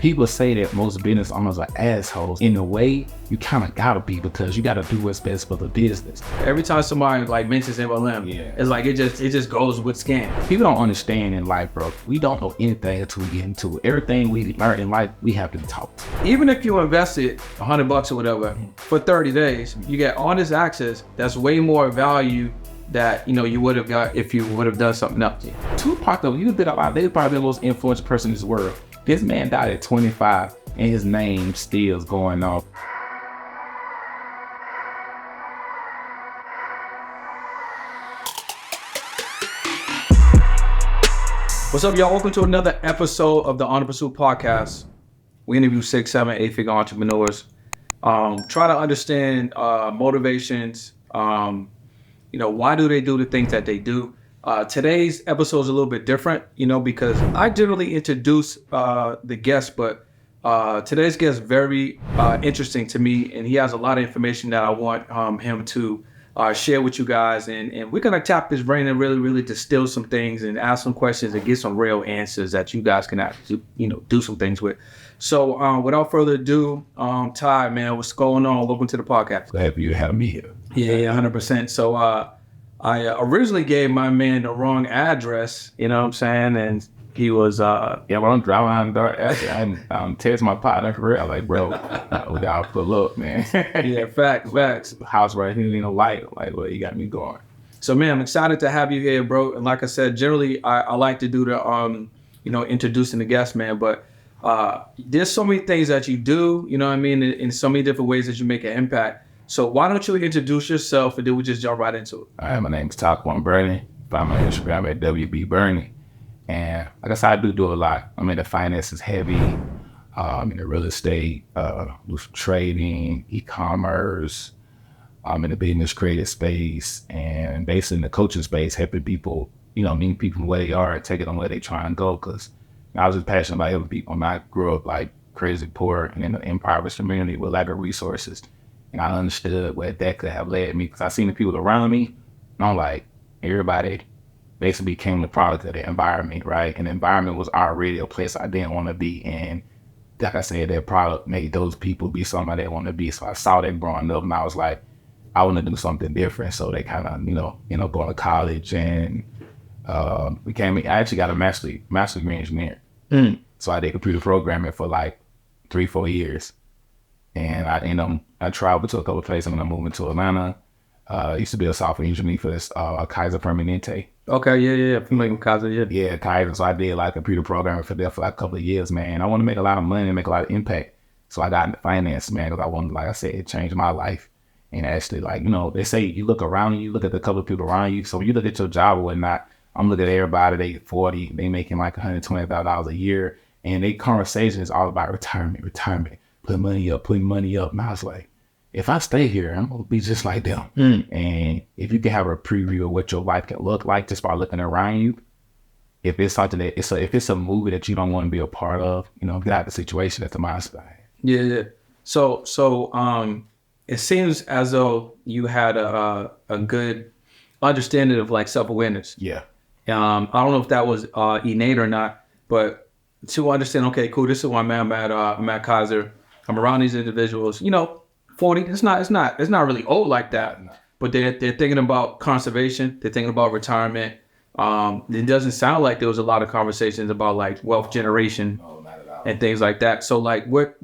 People say that most business owners are assholes. In a way, you kind of gotta be, because you gotta do what's best for the business. Every time somebody like mentions MLM, it's like it just goes with scam. People don't understand in life, bro. We don't know anything until we get into it. Everything we learn in life, we have to be taught. Even if you invested $100 or whatever for 30 days, you get all this access that's way more value that you would have got if you would have done something else. Tupac, though, he did a lot. They're probably the most influential person in this world. This man died at 25, and his name still is going off. What's up, y'all? Welcome to another episode of the On the Pursuit podcast. We interview 6, 7, 8-figure entrepreneurs. Try to understand motivations. Why do they do the things that they do? Today's episode is a little bit different, because I generally introduce the guest, but today's guest is very interesting to me, and he has a lot of information that I want him to share with you guys, and we're gonna tap his brain and really distill some things and ask some questions and get some real answers that you guys can actually, do some things with. So without further ado, Ty, man, what's going on? Welcome to the podcast. Glad you have me here. Yeah, 100%. So I originally gave my man the wrong address, you know what I'm saying? And he was, when I'm driving around, I'm text my partner for real. Like, bro, we gotta pull up, man. Yeah, facts. House right here, light. Like, well, you got me going. So, man, I'm excited to have you here, bro. And like I said, generally, I like to do the, introducing the guest, man. But there's so many things that you do, you know what I mean? In so many different ways that you make an impact. So why don't you introduce yourself, and then we just jump right into it. All right, my name is Tyquan Burney. Find my Instagram at WB Burney. And like I said, I do a lot. I'm in the finances heavy. I'm in the real estate, do some trading, e-commerce. I'm in the business creative space, and basically in the coaching space, helping people, meet people where they are and take them where they try and go. Because I was just passionate about helping people. I grew up like crazy poor and in an impoverished community with lack of resources. And I understood where that could have led me, because I seen the people around me, and I'm like, everybody basically became the product of the environment, right? And the environment was already a place I didn't want to be. And like I said, that product made those people be somebody they want to be. So I saw that growing up, and I was like, I want to do something different. So they kind of, going to college, and I actually got a master degree in engineering. So I did computer programming for like 3-4 years. And I traveled to a couple of places when I moved into Atlanta. Used to be a software engineer for this Kaiser Permanente. Okay, yeah. Familiar with Kaiser, yeah. Yeah, Kaiser. So I did like computer programming for them for like a couple of years, man. I want to make a lot of money and make a lot of impact. So I got into finance, man, because I wanted, like I said, it changed my life. And actually, they say you look around you look at the couple of people around you. So when you look at your job or whatnot, I'm looking at everybody, they 40, they making like $120,000 a year. And their conversation is all about retirement. Putting money up. And I was like, if I stay here, I'm going to be just like them. And if you can have a preview of what your life can look like just by looking around you, if it's something that, if it's a movie that you don't want to be a part of, get out of the situation. That's the mindset. Yeah. So it seems as though you had a good understanding of like self-awareness. Yeah. I don't know if that was innate or not, but to understand, okay, cool, this is why I'm at Kaiser. I'm around these individuals, 40, it's not really old like that, but they're thinking about conservation. They're thinking about retirement. It doesn't sound like there was a lot of conversations about like wealth generation and things like that. So like what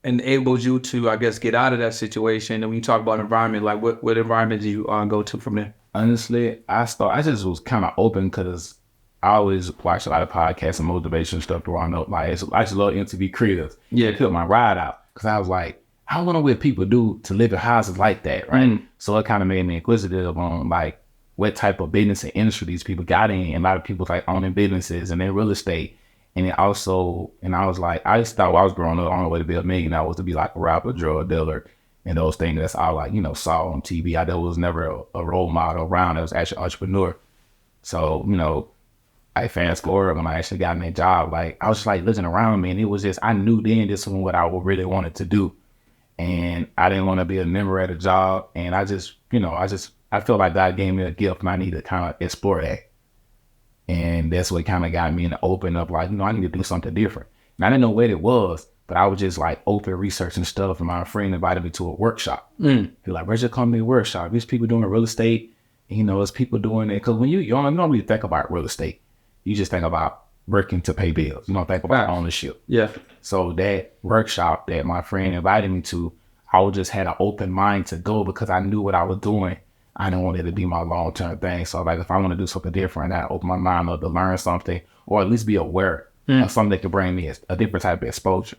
enabled you to, I guess, get out of that situation? And when you talk about environment, like what environment do you go to from there? Honestly, I just was kind of open, because I always watch a lot of podcasts and motivation stuff growing up. Like, I just love to be creative. Yeah. Put my ride out, because I was like, I wonder what people do to live in houses like that, right? So it kind of made me inquisitive on like what type of business and industry these people got in. And a lot of people like owning businesses and in real estate. And I was like, I just thought while I was growing up, the only way to be a millionaire was to be like a rapper, drug dealer, and those things that's all like, saw on TV. I was never a role model around that was actually an entrepreneur. So, I fast forward when I actually got in that job, like I was just like looking around me, and it was just, I knew then this was what I really wanted to do. And I didn't want to be a member at a job. And I feel like God gave me a gift, and I need to kind of explore that. And that's what kind of got me in the open up, like, I need to do something different. And I didn't know what it was, but I was just like open researching stuff. And my friend invited me to a workshop. He's like, where's your company workshop? There's people doing real estate. You know, there's people doing it. Because when you don't really think about real estate. You just think about working to pay bills. You don't think about ownership. Yeah. So that workshop that my friend invited me to, I just had an open mind to go because I knew what I was doing. I didn't want it to be my long-term thing. So like if I want to do something different, I open my mind up to learn something or at least be aware of something that could bring me a different type of exposure.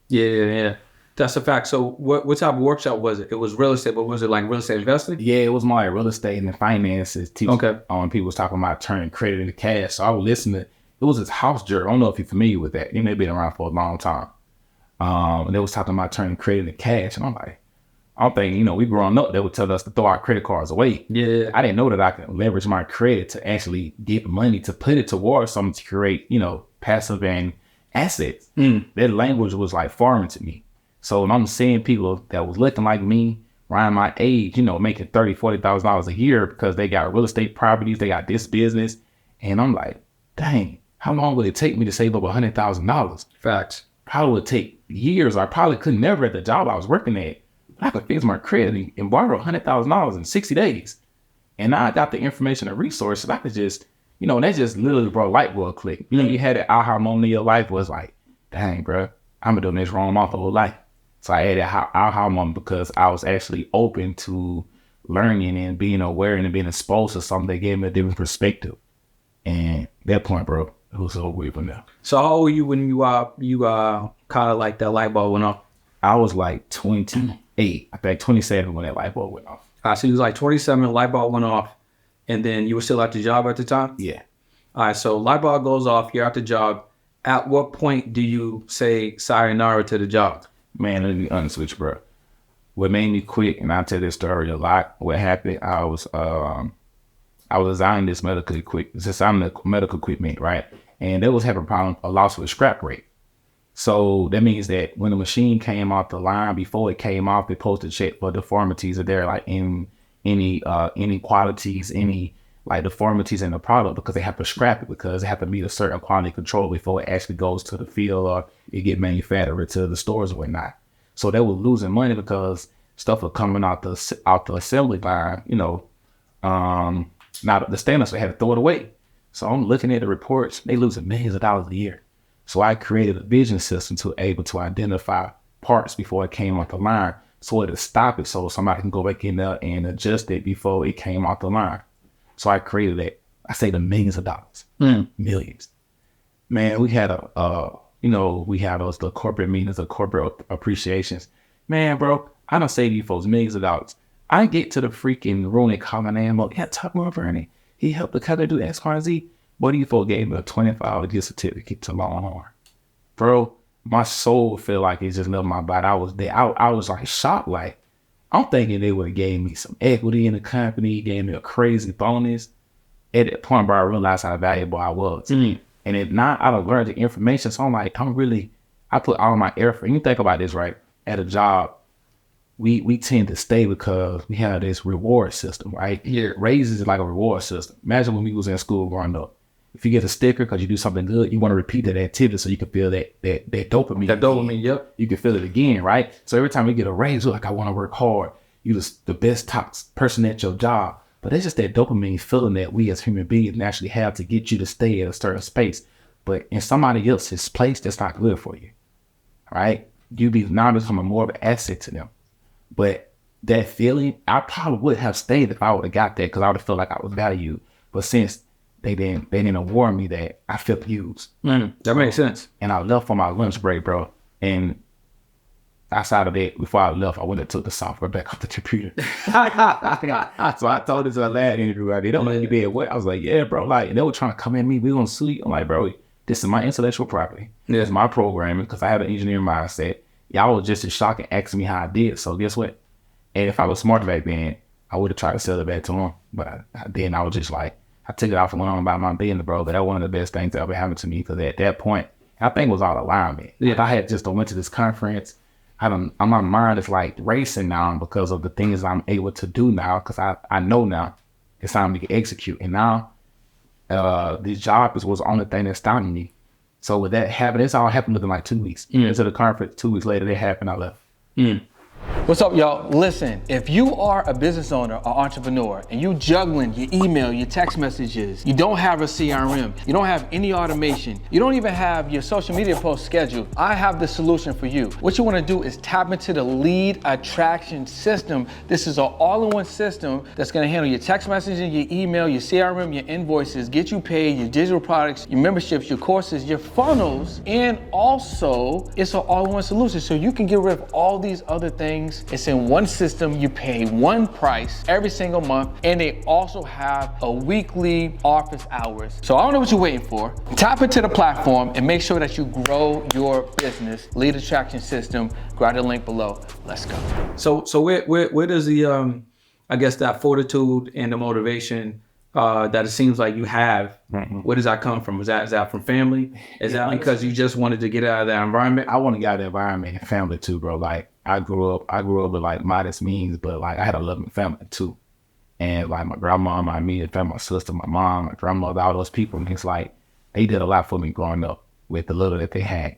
Yeah. That's a fact. So what type of workshop was it? It was real estate, but was it like real estate investing? Yeah, it was more like real estate and finances. People was talking about turning credit into cash. So I was listening. It was this house jury. I don't know if you're familiar with that. It may have been around for a long time. And they was talking about turning credit into cash. And I'm like, I'm thinking, you know, we growing up, they would tell us to throw our credit cards away. Yeah. I didn't know that I could leverage my credit to actually get money to put it towards something to create, you know, passive and assets. That language was like foreign to me. So when I'm seeing people that was looking like me, around my age, you know, making $30,000, $40,000 a year because they got real estate properties, they got this business. And I'm like, dang, how long would it take me to save up $100,000? Facts. Probably would take years. I probably could never at the job I was working at. I could fix my credit and borrow $100,000 in 60 days. And now I got the information and resources. I could just, you know, that just literally brought light bulb click. You know, you had that aha moment in your life was like, dang, bro, I've been doing this wrong my whole life. So I had that aha moment because I was actually open to learning and being aware and being exposed to something that gave me a different perspective. And that point, bro, it was so weird from there. So how old were you when you kind of like that light bulb went off? I was like 28. I think 27 when that light bulb went off. So you was like 27, the light bulb went off, and then you were still at the job at the time? Yeah. All right, so light bulb goes off, you're at the job. At what point do you say sayonara to the job? Man, let me be honest with you, bro. What made me quit, and I tell this story a lot, what happened, I was designing this medical equipment, right? And they was having a loss with scrap rate. So that means that when the machine came off the line, before it came off, they supposed to check for deformities. Are there like any inequalities, any like deformities in the product, because they have to scrap it because they have to meet a certain quality control before it actually goes to the field or it get manufactured to the stores or whatnot. So they were losing money because stuff was coming out the assembly line, you know, not the standards, so they had to throw it away. So I'm looking at the reports, they losing millions of dollars a year. So I created a vision system to able to identify parts before it came off the line, so it'll stop it so somebody can go back in there and adjust it before it came off the line. So I created that. I say the millions of dollars, millions. Man, we had we had the corporate meetings, the corporate appreciations. Man, bro, I don't say these folks millions of dollars. I get to the freaking room, they call my name up. Yeah, Tyquan Burney. He helped the company do X, Y, and Z. What these folks gave me a $25 gift certificate to Longhorn. Bro, my soul felt like it just left my body. I was there. I was like shocked. Like, I'm thinking they would have gave me some equity in the company, gave me a crazy bonus. At that point, bro, I realized how valuable I was. And if not, I'd have learned the information. So I'm like, I put all my effort. And you think about this, right? At a job, we tend to stay because we have this reward system, right? Yeah. Raises is like a reward system. Imagine when we was in school growing up. If you get a sticker because you do something good, you want to repeat that activity so you can feel that dopamine. That dopamine, yep. You can feel it again, right? So every time we get a raise, we're like, I want to work hard. You're the best top person at your job. But it's just that dopamine feeling that we as human beings naturally have to get you to stay at a certain space. But in somebody else's place, that's not good for you, right? You be now becoming more of an asset to them. But that feeling, I probably would have stayed if I would have got that because I would have felt like I was valued. But since they didn't warn me that, I felt used. That makes sense. And I left for my lunch break, bro. And outside of that, before I left, I went and took the software back off the computer. So I told this to a lad interview. They don't let you be at what? I was like, yeah, bro. Like, and they were trying to come at me. We gonna sue you. I'm like, bro, this is my intellectual property. This is my programming because I have an engineering mindset. Y'all was just as shocked and asking me how I did. So guess what? And if I was smart back then, I would have tried to sell it back to him. But then I was just like, I took it off and went on about my business, bro. But that was one of the best things that ever happened to me because at that point, I think it was all alignment. Yeah. If I had just went to this conference, my mind is like racing now because of the things I'm able to do now because I know now it's time to execute. And now this job was the only thing that's stopping me. So with that happening, it's all happened within like 2 weeks. Into the conference, 2 weeks later, it happened. I left. What's up, y'all? Listen, if you are a business owner or entrepreneur and you juggling your email, your text messages, you don't have a CRM, you don't have any automation, you don't even have your social media posts scheduled, I have the solution for you. What you want to do is tap into the lead attraction system. This is an all-in-one system that's going to handle your text messaging, your email, your CRM, your invoices, get you paid, your digital products, your memberships, your courses, your funnels, and also it's an all-in-one solution so you can get rid of all these other things. It's in one system. You pay one price every single month, and they also have a weekly office hours. So I don't know what you're waiting for. Tap into the platform and make sure that you grow your business. Lead attraction system. Grab the link below. Let's go. So where does the I guess that fortitude and the motivation that it seems like you have, where does that come from? Is that from family? Is that because you just wanted to get out of that environment? I want to get out of the environment and family too, bro. Like I grew up with like modest means, but like I had a loving family too. And like my grandma, my immediate family, my sister, my mom, my grandmother, all those people. And it's like, they did a lot for me growing up with the little that they had.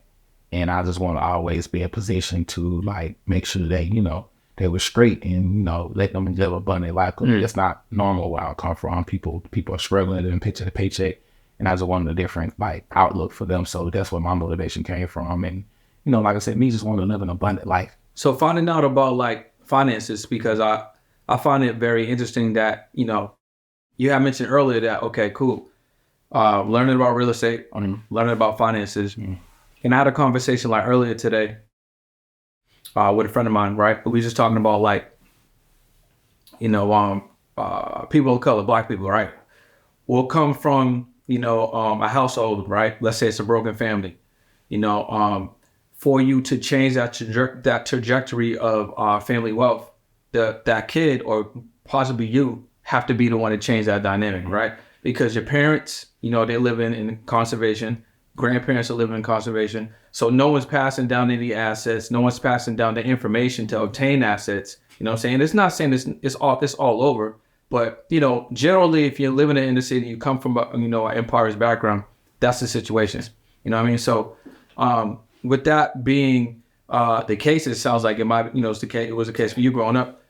And I just want to always be in a position to like make sure they, they were straight and, let them live a abundant life. It's not normal where I come from. People are struggling living paycheck to paycheck. And I just wanted a different like outlook for them. So that's where my motivation came from. And, like I said, me just wanting to live an abundant life. So finding out about like finances, because I find it very interesting that, you had mentioned earlier that, okay, cool. Learning about real estate, learning about finances. And I had a conversation like earlier today with a friend of mine, right? We were just talking about like, people of color, Black people, right? Will come from, a household, right? Let's say it's a broken family, for you to change that trajectory of family wealth, that kid or possibly you have to be the one to change that dynamic, right? Because your parents, they live in conservation. Grandparents are living in conservation. So no one's passing down any assets. No one's passing down the information to obtain assets. You know what I'm saying? It's not saying it's all over, but, generally, if you're living in the city, you come from, an empire's background, that's the situation. You know what I mean? So, with that being the case, it sounds like it might, it was the case for you growing up.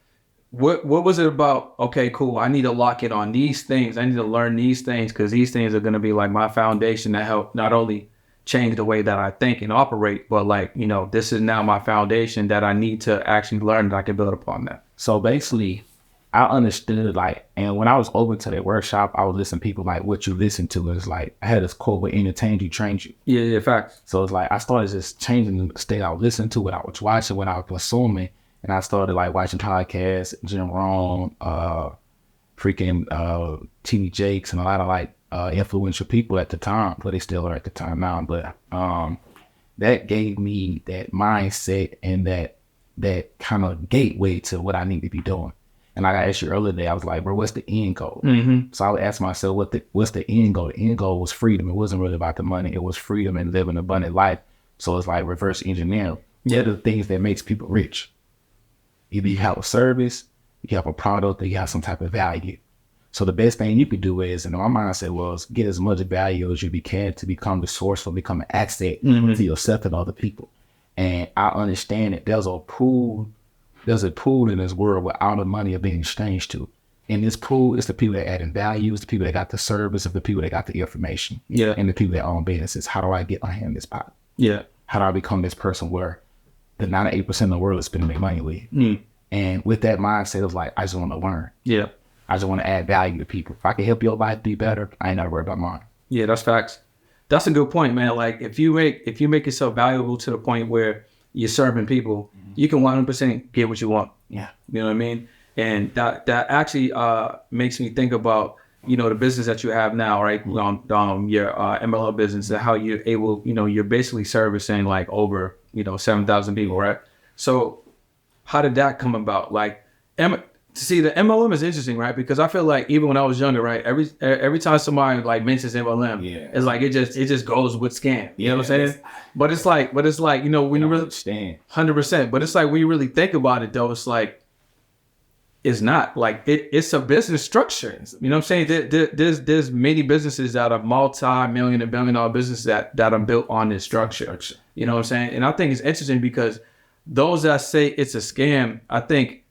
What was it about? Okay, cool. I need to lock in on these things. I need to learn these things because these things are going to be like my foundation that help not only change the way that I think and operate, but like, this is now my foundation that I need to actually learn that I can build upon that. So basically, I understood and when I was over to that workshop, I was listening to people like what you listen to. It's like, I had this quote with entertained you, trained you. Yeah, facts. So it's like, I started just changing the state I was listening to, what I was watching, what I was consuming. And I started like watching podcasts, Jim Rohn, freaking TV Jakes, and a lot of like influential people at the time, but they still are at the time now. But that gave me that mindset and that kind of gateway to what I need to be doing. And like I asked you earlier today, I was like, bro, what's the end goal? So I would ask myself, what's the end goal? The end goal was freedom. It wasn't really about the money. It was freedom and living an abundant life. So it's like reverse engineering. Yeah, the things that makes people rich. Either you have a service, you have a product, or you have some type of value. So the best thing you could do is, and my mindset was, get as much value as you can to become the source for become an asset to yourself and other people. And I understand that there's a pool in this world where all the money are being exchanged to. And this pool is the people that adding value, it's the people that got the service, of the people that got the information. Yeah. And the people that own businesses. How do I get my hand in this pot? Yeah. How do I become this person where the 98% of the world is spending their money with? And with that mindset, it was like, I just want to learn. Yeah. I just want to add value to people. If I can help your life be better, I ain't never worried about mine. Yeah, that's facts. That's a good point, man. Like if you make yourself valuable to the point where you're serving people, you can 100% get what you want. Yeah. You know what I mean? And that actually makes me think about, the business that you have now, right? Your MLM business, and how you're able, you're basically servicing like over, 7,000 people, right? So how did that come about? Like, see, the MLM is interesting, right? Because I feel like even when I was younger, right, every time somebody like mentions MLM, it's like it just goes with scam. You know what I'm saying? But it's like when you really understand 100%. But it's like when you really think about it, though, it's like It's not like it's a business structure. You know what I'm saying? There's many businesses that are multi-million and billion-dollar businesses that are built on this structure. You know what I'm saying? And I think it's interesting because those that say it's a scam, I think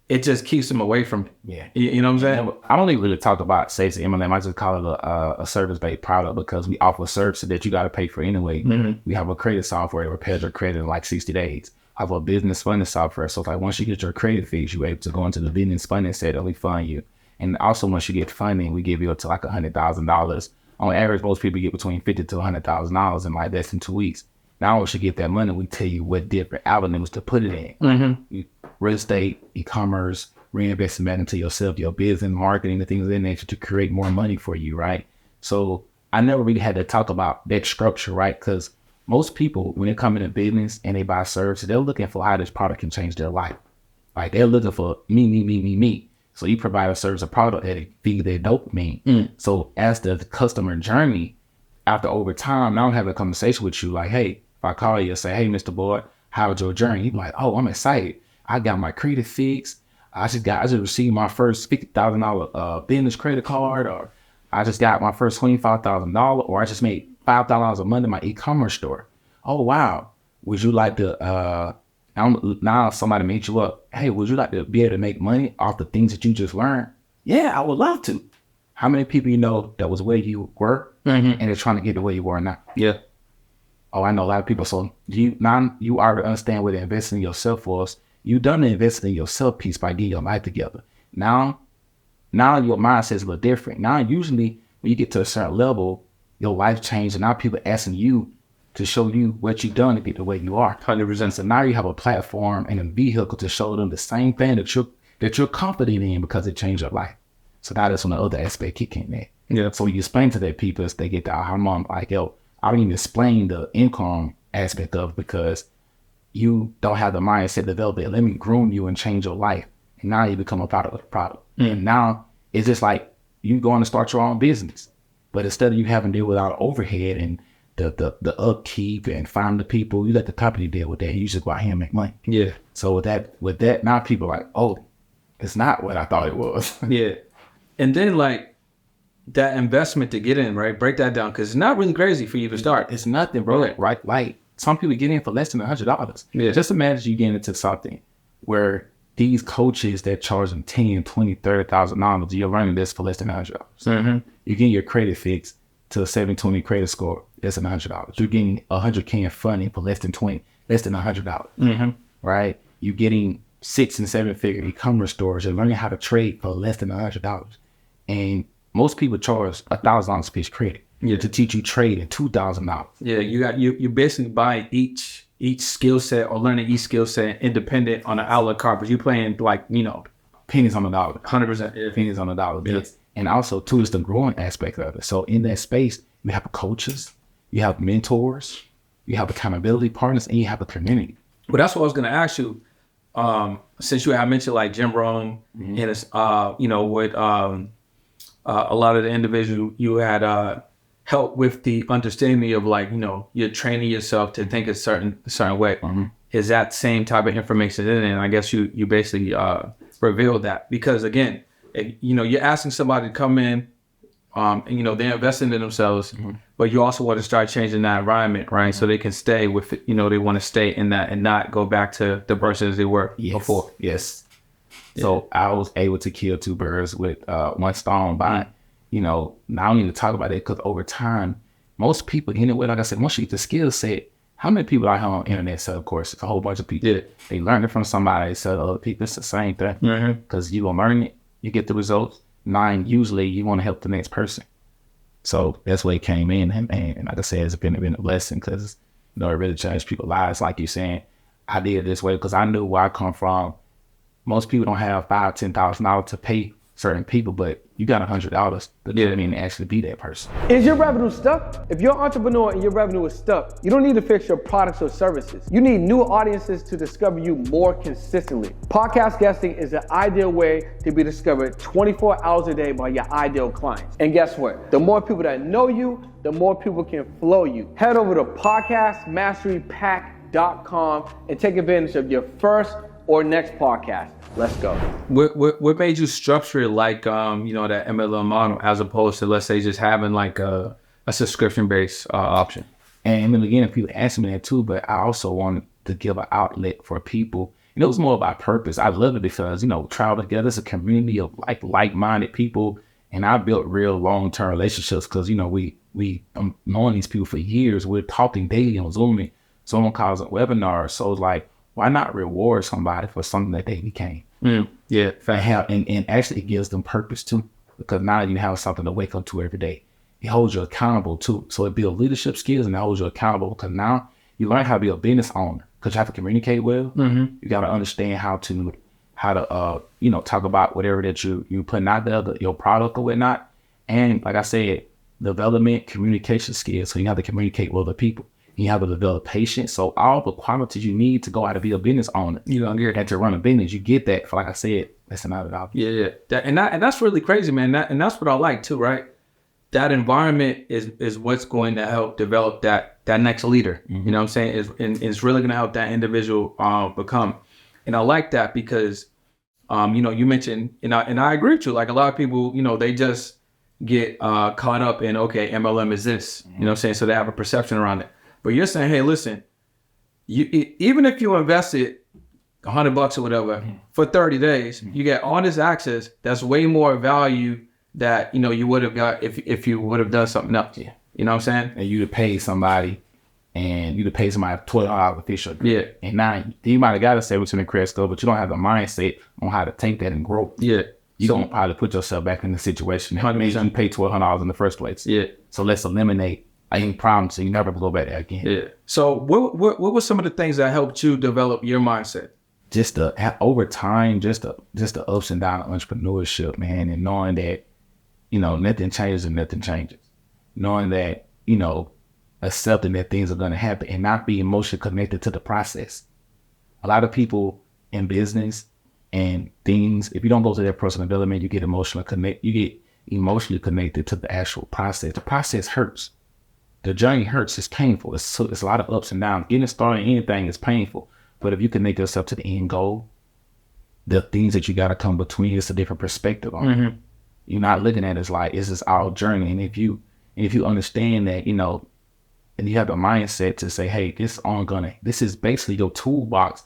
it just keeps them away from it. Yeah. You know what I'm saying? I don't even really talk about safety MLM. I just call it a service-based product because we offer services that you got to pay for anyway. Mm-hmm. We have a credit software that repairs your credit in like 60 days. I have a business funding software. So it's like once you get your credit fees, you're able to go into the business funding set and we fund you. And also once you get funding, we give you up to like $100,000. On average, most people get between $50,000 to $100,000 in like less than 2 weeks. Now once you get that money, we tell you what different avenues to put it in. Mm-hmm. Real estate, e-commerce, reinvesting back into yourself, your business, marketing, the things of that nature to create more money for you, right? So I never really had to talk about that structure, right? Because most people, when they come into business and they buy services, they're looking for how this product can change their life. Like they're looking for me. So you provide a service, a product that feeds their dopamine. So as the customer journey, after over time, now I'm having a conversation with you like, hey, if I call you and say, hey, Mr. Boyd, how's your journey? You're like, oh, I'm excited. I got my credit fixed. I just received my first $50,000 business credit card, or I just got my first $25,000, or I just made $5,000 a month in my e-commerce store. Oh, wow. Would you like to, now somebody made you up. Hey, would you like to be able to make money off the things that you just learned? Yeah, I would love to. How many people you know that was where you were and they're trying to get to where you are now? Yeah. Oh, I know a lot of people. So you already understand what investing in yourself was. You done the investing in yourself piece by getting your life together. Now your mindset is a little different. Now, usually when you get to a certain level, your life changed, and now people asking you to show you what you've done to get the way you are. 100%. So now you have a platform and a vehicle to show them the same thing that you're confident in because it changed your life. So now that's when the other aspect kicking in. Yeah. So you explain to that people as they get the aha moment, like, yo, I don't even explain the income aspect of it because you don't have the mindset developed. Let me groom you and change your life. And now you become a part of the product. And now it's just like you going to start your own business. But instead of you having to deal with all the overhead and the upkeep and find the people, you let the company deal with that. You just go out here and make money. Yeah. So with that, now people are like, oh, it's not what I thought it was. Yeah. And then like that investment to get in, right? Break that down because it's not really crazy for you to start. It's nothing, bro. Right? Like some people get in for less than $100. Yeah. Just imagine you getting into something where these coaches that charge them $10,000, $20,000, $30,000, you're learning this for less than $100. Mm-hmm. You're getting your credit fixed to a 720 credit score, less than $100. You're getting $100K in funding for less than $100. Mm-hmm. Right? You're getting 6 and 7 figure e-commerce stores. You're learning how to trade for less than $100. And most people charge $1,000 a piece of credit to teach you trading $2,000. Yeah, you basically buy each skill set or learning each skill set independent on an a la carte, but you playing like, pennies on the dollar. 100%. Yeah. Pennies on the dollar. Yeah. And also too is the growing aspect of it. So in that space, you have coaches, you have mentors, you have accountability partners, and you have a community. Well, that's what I was gonna ask you. Since you had mentioned like Jim Rohn and it's with a lot of the individuals you had help with the understanding of like, you're training yourself to think a certain way. Mm-hmm. Is that same type of information in it? And I guess you basically revealed that because again, you're asking somebody to come in, and they're investing in themselves, but you also want to start changing that environment, right? So they can stay with it, they want to stay in that and not go back to the person as they were before. Yes. So I was able to kill 2 birds with one stone by, now I don't need to talk about it because over time, most people, anyway, like I said, once you get the skill set, how many people out here on the internet sell courses? A whole bunch of people. Yeah. They learn it from somebody, they sell to other people. It's the same thing. Because you gonna learn it, you get the results. 9, usually you want to help the next person. So that's where it came in. And like I said, it's been a blessing because, it really changed people's lives. Like you're saying, I did it this way because I knew where I come from. Most people don't have $5,000, $10,000 to pay certain people, but you got $100 to actually be that person. Is your revenue stuck? If you're an entrepreneur and your revenue is stuck, you don't need to fix your products or services. You need new audiences to discover you more consistently. Podcast guesting is the ideal way to be discovered 24 hours a day by your ideal clients. And guess what? The more people that know you, the more people can flow you. Head over to podcastmasterypack.com and take advantage of your first or next podcast. Let's go. What made you structure it like that MLM model as opposed to, let's say, just having like a subscription based option? And then again, people ask me that too, but I also wanted to give an outlet for people. It was more about purpose. I love it because, travel together, it's a community of like-minded people. And I built real long-term relationships because, I'm knowing these people for years. We're talking daily on Zoom, someone calls it webinars. So it's like, why not reward somebody for something that they became? Yeah. And actually it gives them purpose too, because now you have something to wake up to every day. It holds you accountable too. So it builds leadership skills and it holds you accountable because now you learn how to be a business owner because you have to communicate well. You got to understand how to talk about whatever that you putting out there, your product or whatnot. And like I said, development, communication skills. So you have to communicate with other people. You have to develop patience. So all the qualities you need to go out and be a business owner, and to run a business, you get that for, like I said, less than $100. Yeah. And that's really crazy, man. And that's what I like too, right? That environment is what's going to help develop that next leader. You know what I'm saying? It's really going to help that individual become. And I like that because, you mentioned, and I agree with you. Like a lot of people, they just get caught up in, okay, MLM is this. You know what I'm saying? So they have a perception around it. But you're saying, hey, listen, even if you invested $100 or whatever for 30 days, you get all this access. That's way more value that you would have got if you would have done something else. Yeah. You know what I'm saying? And you'd have paid somebody, $12 official. Yeah. And now you might have got a 7% credit score, but you don't have the mindset on how to take that and grow. Yeah. You don't probably put yourself back in the situation. 100%. You pay $1,200 in the first place. Yeah. So let's eliminate any problem so you never go back there again. Yeah. So what were some of the things that helped you develop your mindset? Just over time, just the ups and downs of entrepreneurship, man, and knowing that nothing changes and nothing changes. Knowing that, accepting that things are going to happen and not be emotionally connected to the process. A lot of people in business and things, if you don't go to their personal development, you get emotionally connected to the actual process. The process hurts. The journey hurts. It's painful. It's a lot of ups and downs. Getting started in anything is painful. But if you connect yourself to the end goal, the things that you got to come between, it's a different perspective on it. You're not looking at it as like, it's just our journey. And if you understand that, and you have the mindset to say, hey, this is basically your toolbox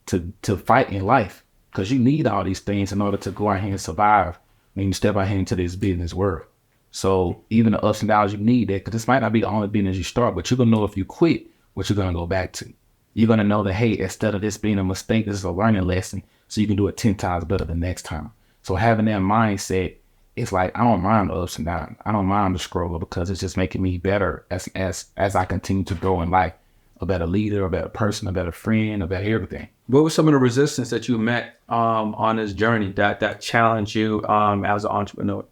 to fight in life. Because you need all these things in order to go out here and survive when you step out here into this business world. So even the ups and downs, you need that, because this might not be the only business you start, but you're going to know if you quit, what you're going to go back to. You're going to know that, hey, instead of this being a mistake, this is a learning lesson, so you can do it 10 times better the next time. So having that mindset, it's like, I don't mind the ups and downs. I don't mind the struggle because it's just making me better as I continue to grow in life. A better leader, a better person, a better friend, a better everything. What was some of the resistance that you met on this journey that challenged you as an entrepreneur?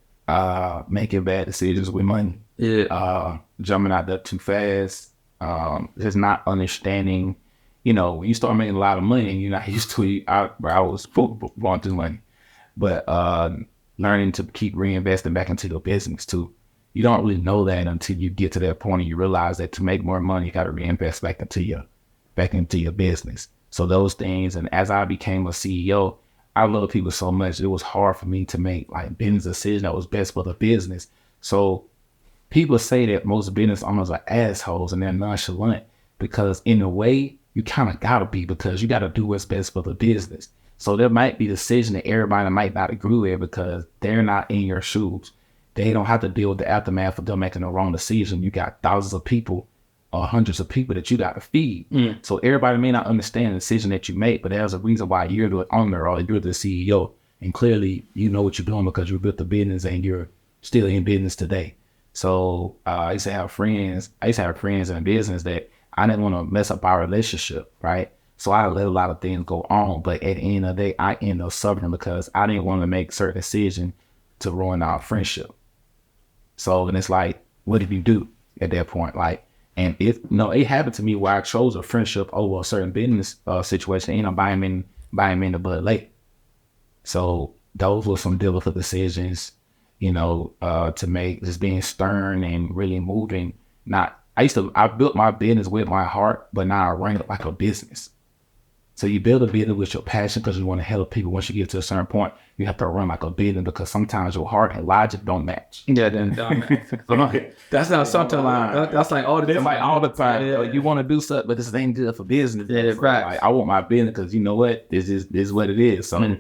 Making bad decisions with money. Yeah. Jumping out there too fast. Just not understanding, when you start making a lot of money and you're not used to it. I was going through money. But learning to keep reinvesting back into your business too. You don't really know that until you get to that point and you realize that to make more money, you got to reinvest back into your business. So those things, and as I became a CEO, I love people so much. It was hard for me to make like business decisions that was best for the business. So people say that most business owners are assholes and they're nonchalant because in a way you kind of gotta be, because you gotta do what's best for the business. So there might be a decision that everybody might not agree with because they're not in your shoes. They don't have to deal with the aftermath of them making the wrong decision. You got thousands of people or hundreds of people that you got to feed. So everybody may not understand the decision that you make, but there's a reason why you're the owner or you're the CEO. And clearly you know what you're doing because you built the business and you're still in business today. So I used to have friends in business that I didn't want to mess up our relationship, right? So I let a lot of things go on. But at the end of the day, I ended up suffering because I didn't want to make certain decisions to ruin our friendship. So, and it's like, what did you do at that point? Like, and it happened to me where I chose a friendship over a certain business situation and I'm buying in the Bud Light. So those were some difficult decisions, to make, just being stern and really moving. I built my business with my heart, but now I run it like a business. So you build a business with your passion because you want to help people. Once you get to a certain point, you have to run like a business because sometimes your heart and logic don't match. Yeah, then that's not something like that's like all the It's time. like all the time. Yeah. You want to do something, but this ain't good for business. Yeah, So, right. like, I want my business because you know what? This is what it is. So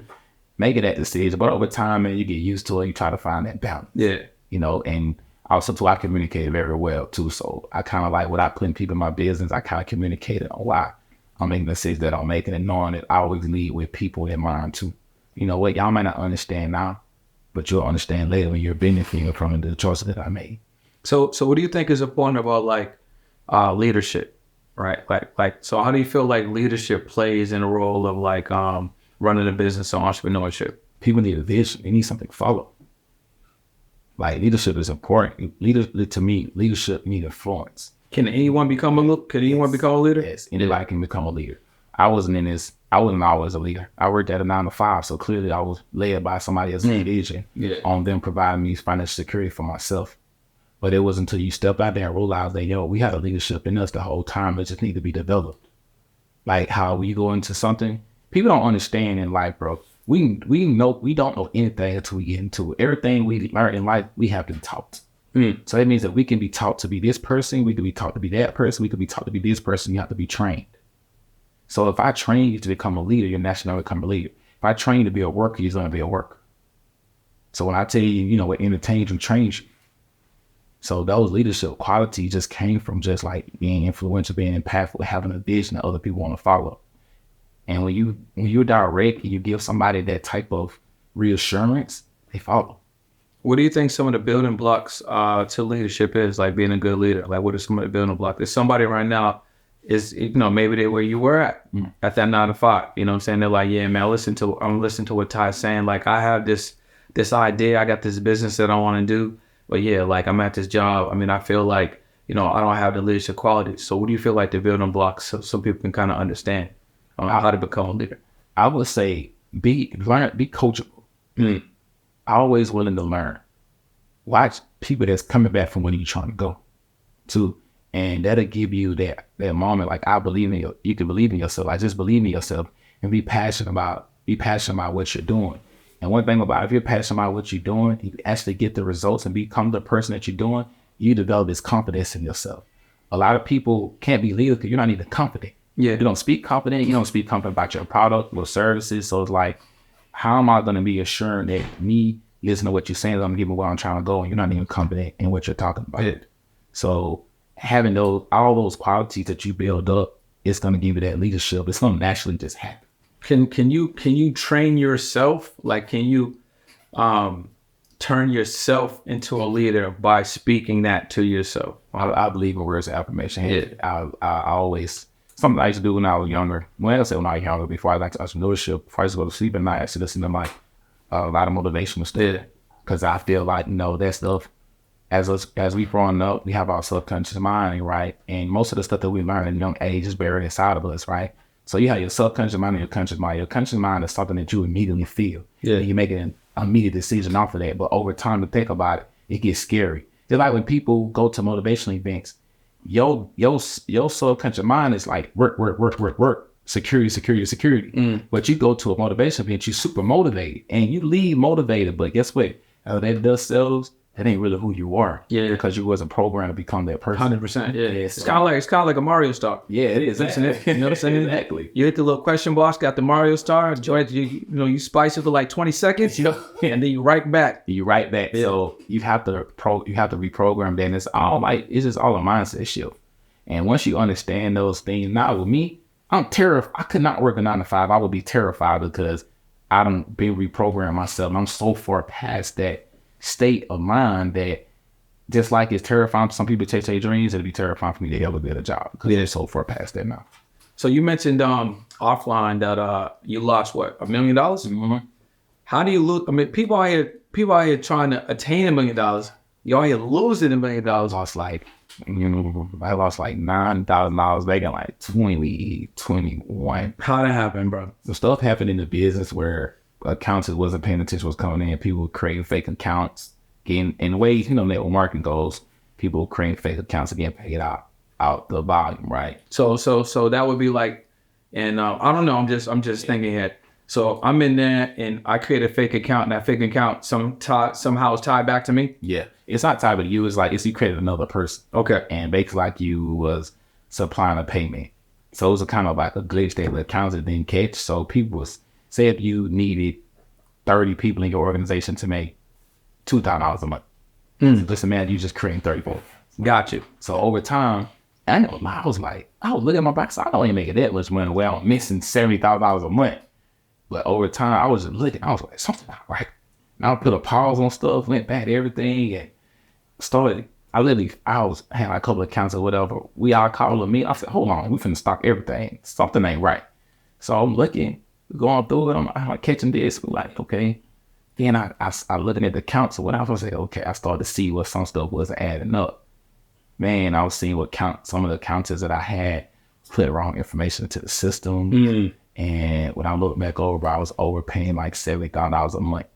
make it that decision. But over time, man, you get used to it. You try to find that balance. Yeah. You know, and also too, I communicate very well too. So I kind of like without putting people in my business, I kind of communicated on why I'm making the decisions that I'm making and knowing that I always lead with people in mind too. You know what? Y'all might not understand now, but you'll understand later when you're benefiting from the choices that I made. So what do you think is important about like leadership, right? So how do you feel like leadership plays in a role of like running a business or entrepreneurship? People need a vision. They need something to follow. Like leadership is important. To me, leadership needs influence. Can anyone become a leader? Yes, anybody can become a leader. I wasn't always a leader. I worked at a 9 to 5, so clearly I was led by somebody else's vision on them providing me financial security for myself. But it wasn't until you step out there and realize that, we had a leadership in us the whole time. It just need to be developed. Like how we go into something, people don't understand in life, bro. We don't know anything until we get into it. Everything we learn in life, we have been taught. So that means that we can be taught to be this person, we can be taught to be that person, we can be taught to be this person. You have to be trained. So if I train you to become a leader, you're naturally going to become a leader. If I train you to be a worker, you're going to be a worker. So when I tell you, what entertains and trains you. So those leadership qualities just came from just like being influential, being impactful, having a vision that other people want to follow. And when you're direct and you give somebody that type of reassurance, they follow. What do you think some of the building blocks to leadership is, like being a good leader? Like what are some of the building blocks? There's somebody right now is, maybe they're where you were at that 9 to 5. You know what I'm saying? They're like, yeah, man, I'm listening to what Ty's saying. Like I have this idea, I got this business that I want to do. But yeah, like I'm at this job. I mean, I feel like, I don't have the leadership qualities. So what do you feel like the building blocks so people can kind of understand how to become a leader? I would say be coachable. Always willing to learn. Watch people that's coming back from where you're trying to go to. And that'll give you that moment. Like I believe in you. You can believe in yourself. Like just believe in yourself and be passionate about what you're doing. And one thing about if you're passionate about what you're doing, you actually get the results and become the person that you're doing, you develop this confidence in yourself. A lot of people can't be leaders because you're not even confident. Yeah. You don't speak confident. You don't speak confident about your product or services. So it's like, how am I going to be assured that me listening to what you're saying is going to give me where I'm trying to go and you're not even confident in what you're talking about? Yeah. So having all those qualities that you build up, it's going to give you that leadership. It's going to naturally just happen. Can you train yourself? Like, can you turn yourself into a leader by speaking that to yourself? I believe in words of affirmation. Yeah. I always, something I used to do when I was younger. Well, I say when I was younger, before I got to entrepreneurship, before I used to go to sleep at night, I used to listen to like a lot of motivational stuff. Because I feel like, that stuff, as we growing up, we have our subconscious mind, right? And most of the stuff that we learn at a young age is buried inside of us, right? So you have your subconscious mind and your conscious mind. Your conscious mind is something that you immediately feel. Yeah. And you make an immediate decision off of that. But over time to think about it, it gets scary. Just like when people go to motivational events, your subconscious mind is like work, security. But you go to a motivation event, you're super motivated and you leave motivated. But guess what? That dust settles. That ain't really who you are. Yeah. Because you wasn't programmed to become that person. 100%. Yeah. It's kind of like a Mario star. Yeah, it is. Isn't it? You know what I'm saying? Exactly. You hit the little question box, got the Mario star, you spice it for like 20 seconds, and then you right back. Yeah. So you have to reprogram that. And it's just all a mindset shift. And once you understand those things, now with me, I'm terrified. I could not work a 9 to 5. I would be terrified because I done been reprogrammed myself. And I'm so far past that state of mind that just like it's terrifying for some people to chase their dreams, it'll be terrifying for me to ever get a job because they're so far past that now. So you mentioned offline that you lost what, $1 million? Mm-hmm. How do you lose? I mean, people out here trying to attain $1 million. You out here losing $1 million. I lost like $9,000 making like 2021. How'd that happen, bro? The stuff happened in the business where accounts that wasn't paying attention was coming in. People creating fake accounts, getting in ways, network marketing goes. People creating fake accounts and getting paid out the volume, right? So that would be like And I don't know. I'm just thinking ahead. So I'm in there and I create a fake account, and that fake account somehow is tied back to me. Yeah. It's not tied to you. It's like you created another person. Okay. And basically like you was supplying a payment. So it was a kind of like a glitch that the accounts didn't catch. So people was, say if you needed 30 people in your organization to make $2,000 a month. Listen, man, you just creating 34. Got you. So over time, I was looking at my back, so I don't even make it that much money. Well, I'm missing $70,000 a month. But over time, I was just looking, I was like, something not right. And I put a pause on stuff, went back to everything, and started, had like a couple of accounts or whatever. We all called me. I said, hold on, we finna stock everything. Something ain't right. So I'm looking, going through it, I'm like catching this, like, okay. Then I looking at the counts or whatever, I was like, okay, I started to see what some stuff wasn't adding up. Man, I was seeing some of the counters that I had put wrong information into the system. And when I look back over, I was overpaying like $70,000 a month.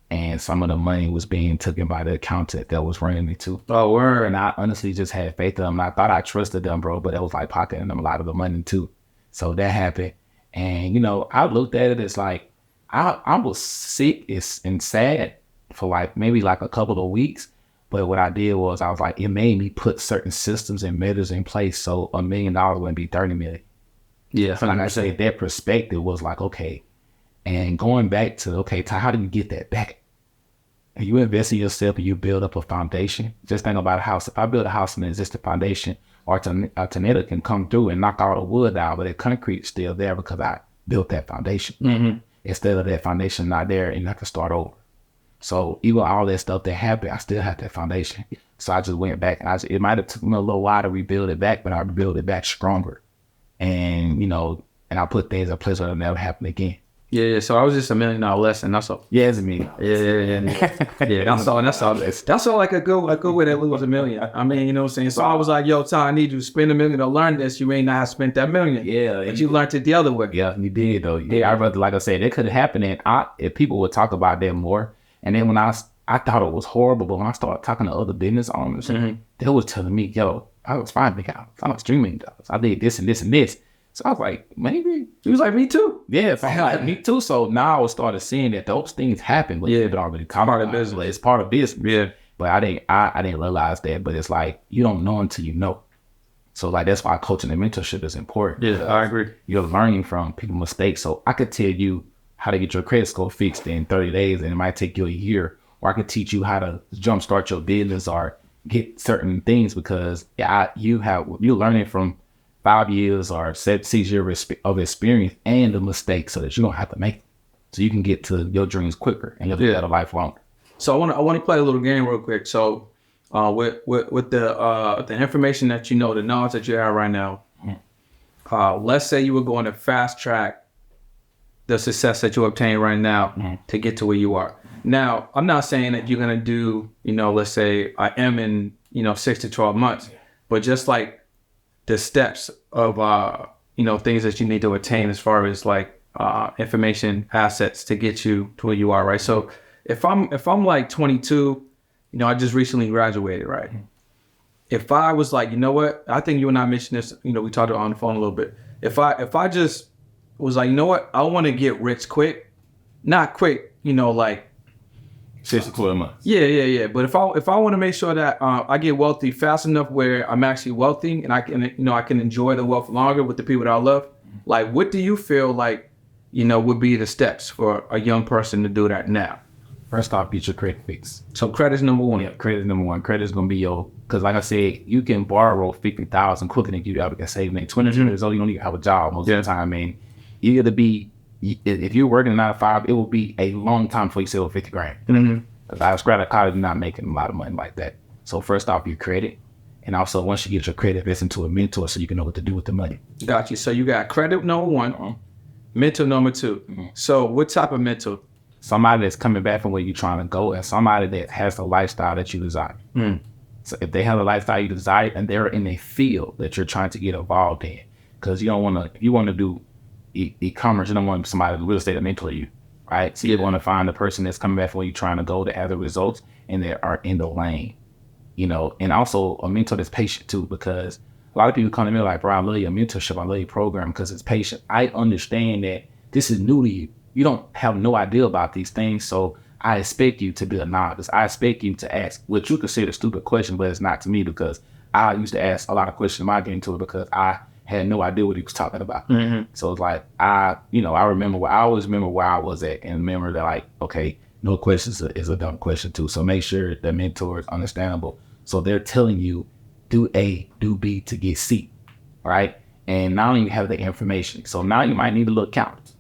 And some of the money was being taken by the accountant that was running me too. Oh, word. And I honestly just had faith in them. And I thought I trusted them, bro, but it was like pocketing them a lot of the money too. So that happened. And, I looked at it as like, I was sick and sad for like maybe like a couple of weeks. But what I did was I was like, it made me put certain systems and measures in place so $1 million wouldn't be 30 million. Yeah. So like I say, that perspective was like, okay. And going back to, okay, Ty, how do you get that back? And you invest in yourself and you build up a foundation. Just think about a house. If I build a house and there's just a foundation, or a tornado can come through and knock all the wood out, but the concrete's still there because I built that foundation. Instead of that foundation not there, and you have to start over. So even all that stuff that happened, I still had that foundation. So I just went back, and it might have took me a little while to rebuild it back, but I rebuilt it back stronger. And, and I put things in place so it'll never happen again. Yeah. So I was just $1 million lesson. That's all. Yeah, it's a million. Yeah. That's all. That's all like a good way to lose $1 million. I mean, you know what I'm saying? So I was like, yo, Ty, I need you to spend $1 million to learn this. You ain't not have spent that $1 million. Yeah. But you learned it the other way. Yeah, you did though. Yeah, I rather, like I said, it could have happened, and if people would talk about that more. And then when I thought it was horrible, but when I started talking to other business owners, they was telling me, yo, I was fine, big house. I was streaming. I did this and this and this. So I was like, maybe. He was like, me too. Yeah, like, me too. So now I started seeing that those things happen, but it already part of business. It's part of business. Yeah. But I didn't realize that. But it's like, you don't know until you know. So like, that's why coaching and mentorship is important. Yeah, I agree. You're learning from people's mistakes. So I could tell you how to get your credit score fixed in 30 days, and it might take you a year. Or I could teach you how to jumpstart your business or get certain things, because you're learning from 5 years or 6 years of experience and the mistakes, so that you don't have to make them. So you can get to your dreams quicker and live a better life longer. So I want to play a little game real quick. So with the information that the knowledge that you have right now, let's say you were going to fast track the success that you obtain right now to get to where you are. Now, I'm not saying that you're going to do, let's say I am in, 6 to 12 months, but just like the steps of, things that you need to attain as far as like information assets to get you to where you are, right? So if I'm like 22, I just recently graduated, right? If I was like, you know what, I think you and I mentioned this, we talked on the phone a little bit. If I just was like, you know what, I want to get rich quick, not quick, like 6 to 12 months. Yeah. But if I want to make sure that I get wealthy fast enough where I'm actually wealthy and I can enjoy the wealth longer with the people that I love, like, what do you feel like, would be the steps for a young person to do that now? First off, get your credit fixed. So credit's number one. Yeah, credit's number one. Credit's gonna be because like I said, you can borrow $50,000 quicker than you ever can save. 20 years old, you don't even have a job most of the time. I mean, you gotta be. If you're working 9 to 5, it will be a long time before you save $50,000. Because I was graduated college, not making a lot of money like that. So first off, your credit, and also once you get your credit, invest into a mentor so you can know what to do with the money. Got you. So you got credit number one, mentor number two. So what type of mentor? Somebody that's coming back from where you're trying to go, and somebody that has the lifestyle that you desire. So if they have the lifestyle you desire, and they're in a field that you're trying to get involved in, because you don't want to. If you want to do e-commerce, you don't want somebody in real estate to mentor you, right? So you want to find the person that's coming back from where you're trying to go to have the results, and they are in the lane, And also a mentor that's patient too, because A lot of people come to me like, bro, I love your mentorship, I love your program because it's patient. I understand that this is new to you. You don't have no idea about these things, so I expect you to be a novice. I expect you to ask what you consider a stupid question, but it's not to me because I used to ask a lot of questions when I get into it because I had no idea what he was talking about. So it's like, I always remember where I was at and remember that like, okay, no questions is a dumb question too. So make sure the mentor is understandable. So they're telling you, do A, do B to get C, right? And now you have the information. So now you might need a little accountant.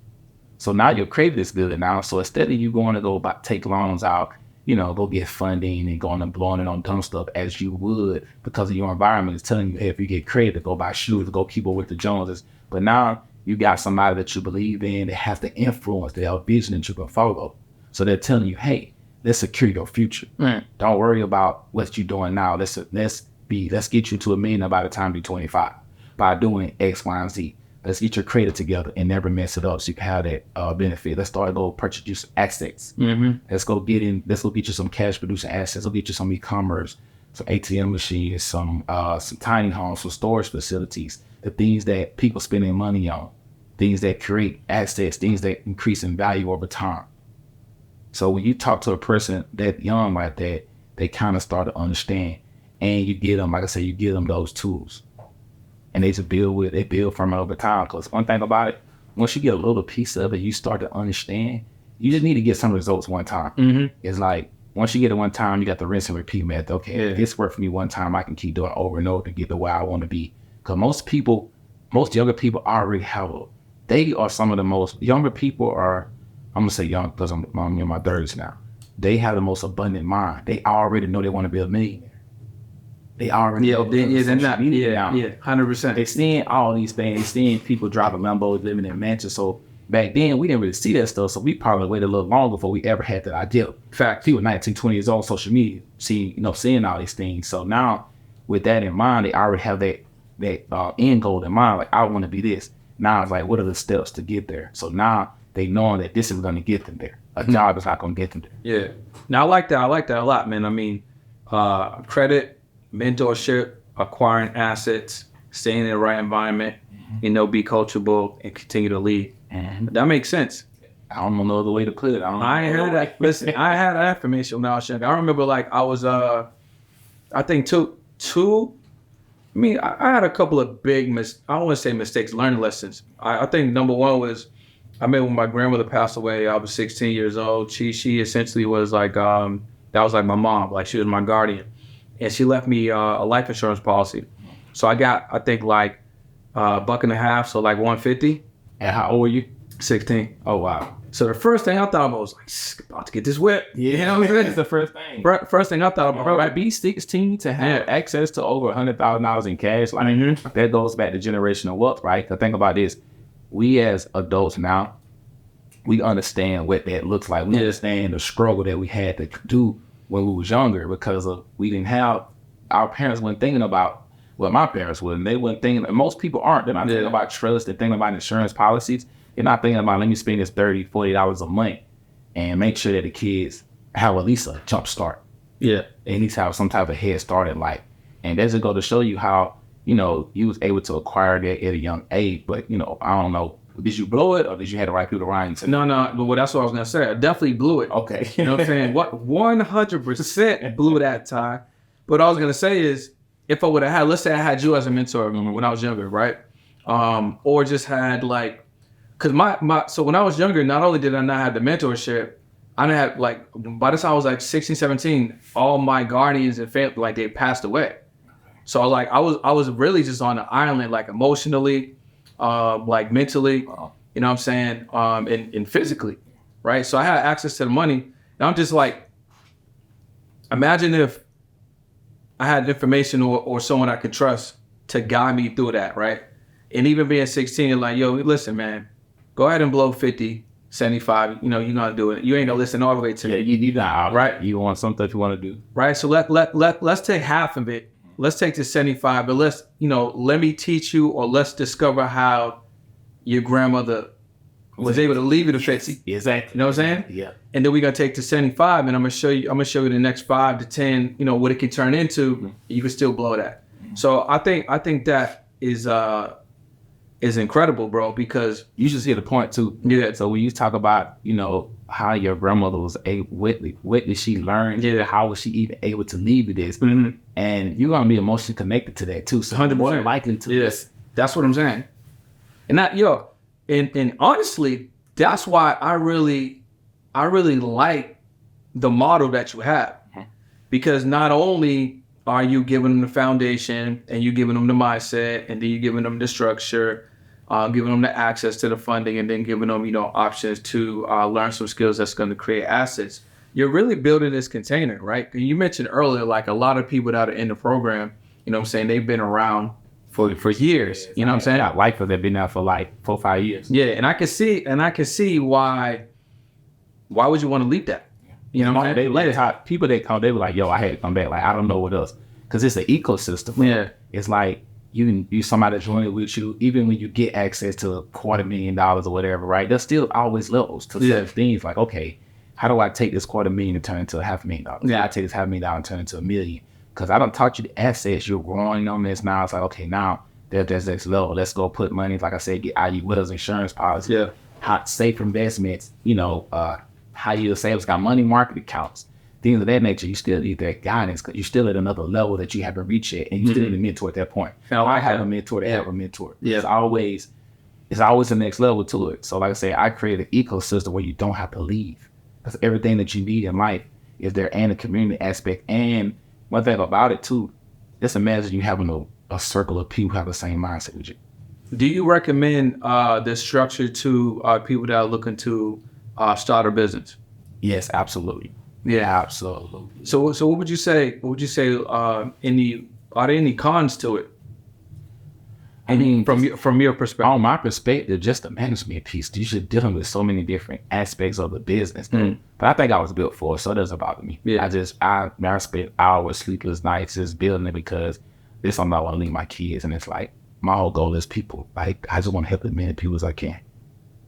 So now your credit is good now. So instead of you going to go take loans out, go get funding and going and blowing it on dumb stuff as you would because of your environment is telling you, hey, if you get credit, go buy shoes, go keep up with the Joneses. But now you got somebody that you believe in that has the influence, that have vision that you can follow. So they're telling you, hey, let's secure your future. Don't worry about what you're doing now. Let's get you to $1 million by the time you're 25 by doing X, Y, and Z. Let's get your credit together and never mess it up so you can have that benefit. Let's start go purchase you some assets. Let's go get you some cash producing assets. Let's get you some e-commerce, some ATM machines, some tiny homes, some storage facilities, the things that people spending money on, things that create assets, things that increase in value over time. So when you talk to a person that young like that, they kind of start to understand, and you get them, like I said, you give them those tools. And they build from it over time. Because one thing about it, once you get a little piece of it, you start to understand. You just need to get some results one time. It's like, once you get it one time, you got the rinse and repeat method. Okay, if it's worked for me one time, I can keep doing it over and over to get to where I want to be. Because most younger people already they are some of the most, younger people are, I'm going to say young because I'm in my 30s now. They have the most abundant mind. They already know they want to be a millionaire. They already they're not 100%. They're seeing all these things. They're seeing people driving Lambos, living in mansions. So back then, we didn't really see that stuff. So we probably waited a little longer before we ever had that idea. In fact, people 19, 20 years old, social media, seeing all these things. So now, with that in mind, they already have that end goal in mind. Like, I want to be this. Now it's like, what are the steps to get there? So now they know that this is going to get them there. A job is not going to get them there. Yeah. Now I like that a lot, man. I mean, credit, mentorship, acquiring assets, staying in the right environment, be coachable and continue to lead. That makes sense. I don't know no other way to put it. I ain't heard that. Listen, I had that information when I was young. I remember I was, I think I had a couple of big, I don't want to say mistakes, learning lessons. I think number one was, I remember when my grandmother passed away, I was 16 years old. She essentially was like, that was like my mom, like she was my guardian. And she left me a life insurance policy. So I got, I think like $1.50, so like $150. And how old were you? 16. Oh, wow. So the first thing I thought about was like, about to get this whip. Yeah, you know what I'm saying? It's the first thing. First thing I thought about, bro, at B16 to have access to over $100,000 in cash, like that goes back to generational wealth, right? Because think about this. We as adults now, we understand what that looks like. We understand the struggle that we had to do when we was younger because we didn't have, our parents weren't thinking about what my parents were. And they weren't thinking, most people aren't. They're not thinking about trust. They're thinking about insurance policies. They're not thinking about, let me spend this $30, $40 a month and make sure that the kids have at least a jump start. Yeah. They at least have some type of head start in life. And that's just go to show you how, you was able to acquire that at a young age. But, I don't know, did you blow it or did you have the right people around you? No, but that's what I was going to say. I definitely blew it. Okay. You know what I'm saying? 100% blew that time. But what I was going to say is, if I would have had, let's say I had you as a mentor when I was younger, right? Or just had like, because so when I was younger, not only did I not have the mentorship, I didn't have like, by the time I was like 16, 17, all my guardians and family, like they passed away. So like I was really just on an island, like emotionally, like mentally, you know what I'm saying? And physically, right? So I had access to the money. And I'm just like, imagine if I had information or someone I could trust to guide me through that, right? And even being 16, like, yo, listen, man, go ahead and blow 50, 75, you're gonna do it. You ain't gonna listen all the way to it. Yeah, you're not out, right? You want something that you want to do. Right, so let's take half of it. Let's take the 75, but let's, let me teach you, or let's discover how your grandmother was able to leave you the 50. Exactly. You know what I'm saying? Yeah. And then we're gonna take the 75 and I'm gonna show you the next 5 to 10, what it can turn into. You can still blow that. So I think that is incredible, bro, because You should see the point too. Yeah. So when you talk about, how your grandmother was able, what did she learn? Yeah. How was she even able to leave you this? And you're gonna be emotionally connected to that too. So 100%. more likely to. Yes, that's what I'm saying. And that, and honestly, that's why I really like the model that you have, because not only are you giving them the foundation and you giving them the mindset, and then you giving them the structure, giving them the access to the funding, and then giving them, options to learn some skills that's going to create assets. You're really building this container, right? And you mentioned earlier, like a lot of people that are in the program, they've been around for years. You know what I'm saying? Got lifers that been there for like 4 or 5 years. Yeah, and I can see why would you want to leave that? You know what I'm saying? People that come, they were like, yo, I had to come back. Like, I don't know what else. Because it's an ecosystem. Yeah. It's like you somebody joining with you, even when you get access to $250,000 or whatever, right? There's still always levels to certain things. Like, okay, how do I take this $250,000 and turn it into $500,000? Yeah. I take this $500,000 and turn it into $1 million. Because I done taught you the assets. You're growing on this now. It's like, okay, now there's next level. Let's go put money, like I said, get IU Wells insurance policy. Yeah. How safe investments, how you say it's got money market accounts, things of that nature. You still need that guidance because you're still at another level that you haven't reached yet, and you still need a mentor at that point. I have a mentor to have a mentor. Yeah. It's always the next level to it. So like I say, I created an ecosystem where you don't have to leave, because everything that you need in life is there, and the community aspect. And one thing about it too, just imagine you having a circle of people who have the same mindset with you. Do you recommend this structure to people that are looking to start a business? Yes, absolutely. Yeah, absolutely. So what would you say? Are there any cons to it? I mean, from your perspective. On my perspective, just the management piece. You should dealing with so many different aspects of the business. But I think I was built for it, so it doesn't bother me. Yeah. I spent hours, sleepless nights just building it, because this something I want to leave my kids. And it's like, my whole goal is people. Like, I just want to help as many people as I can.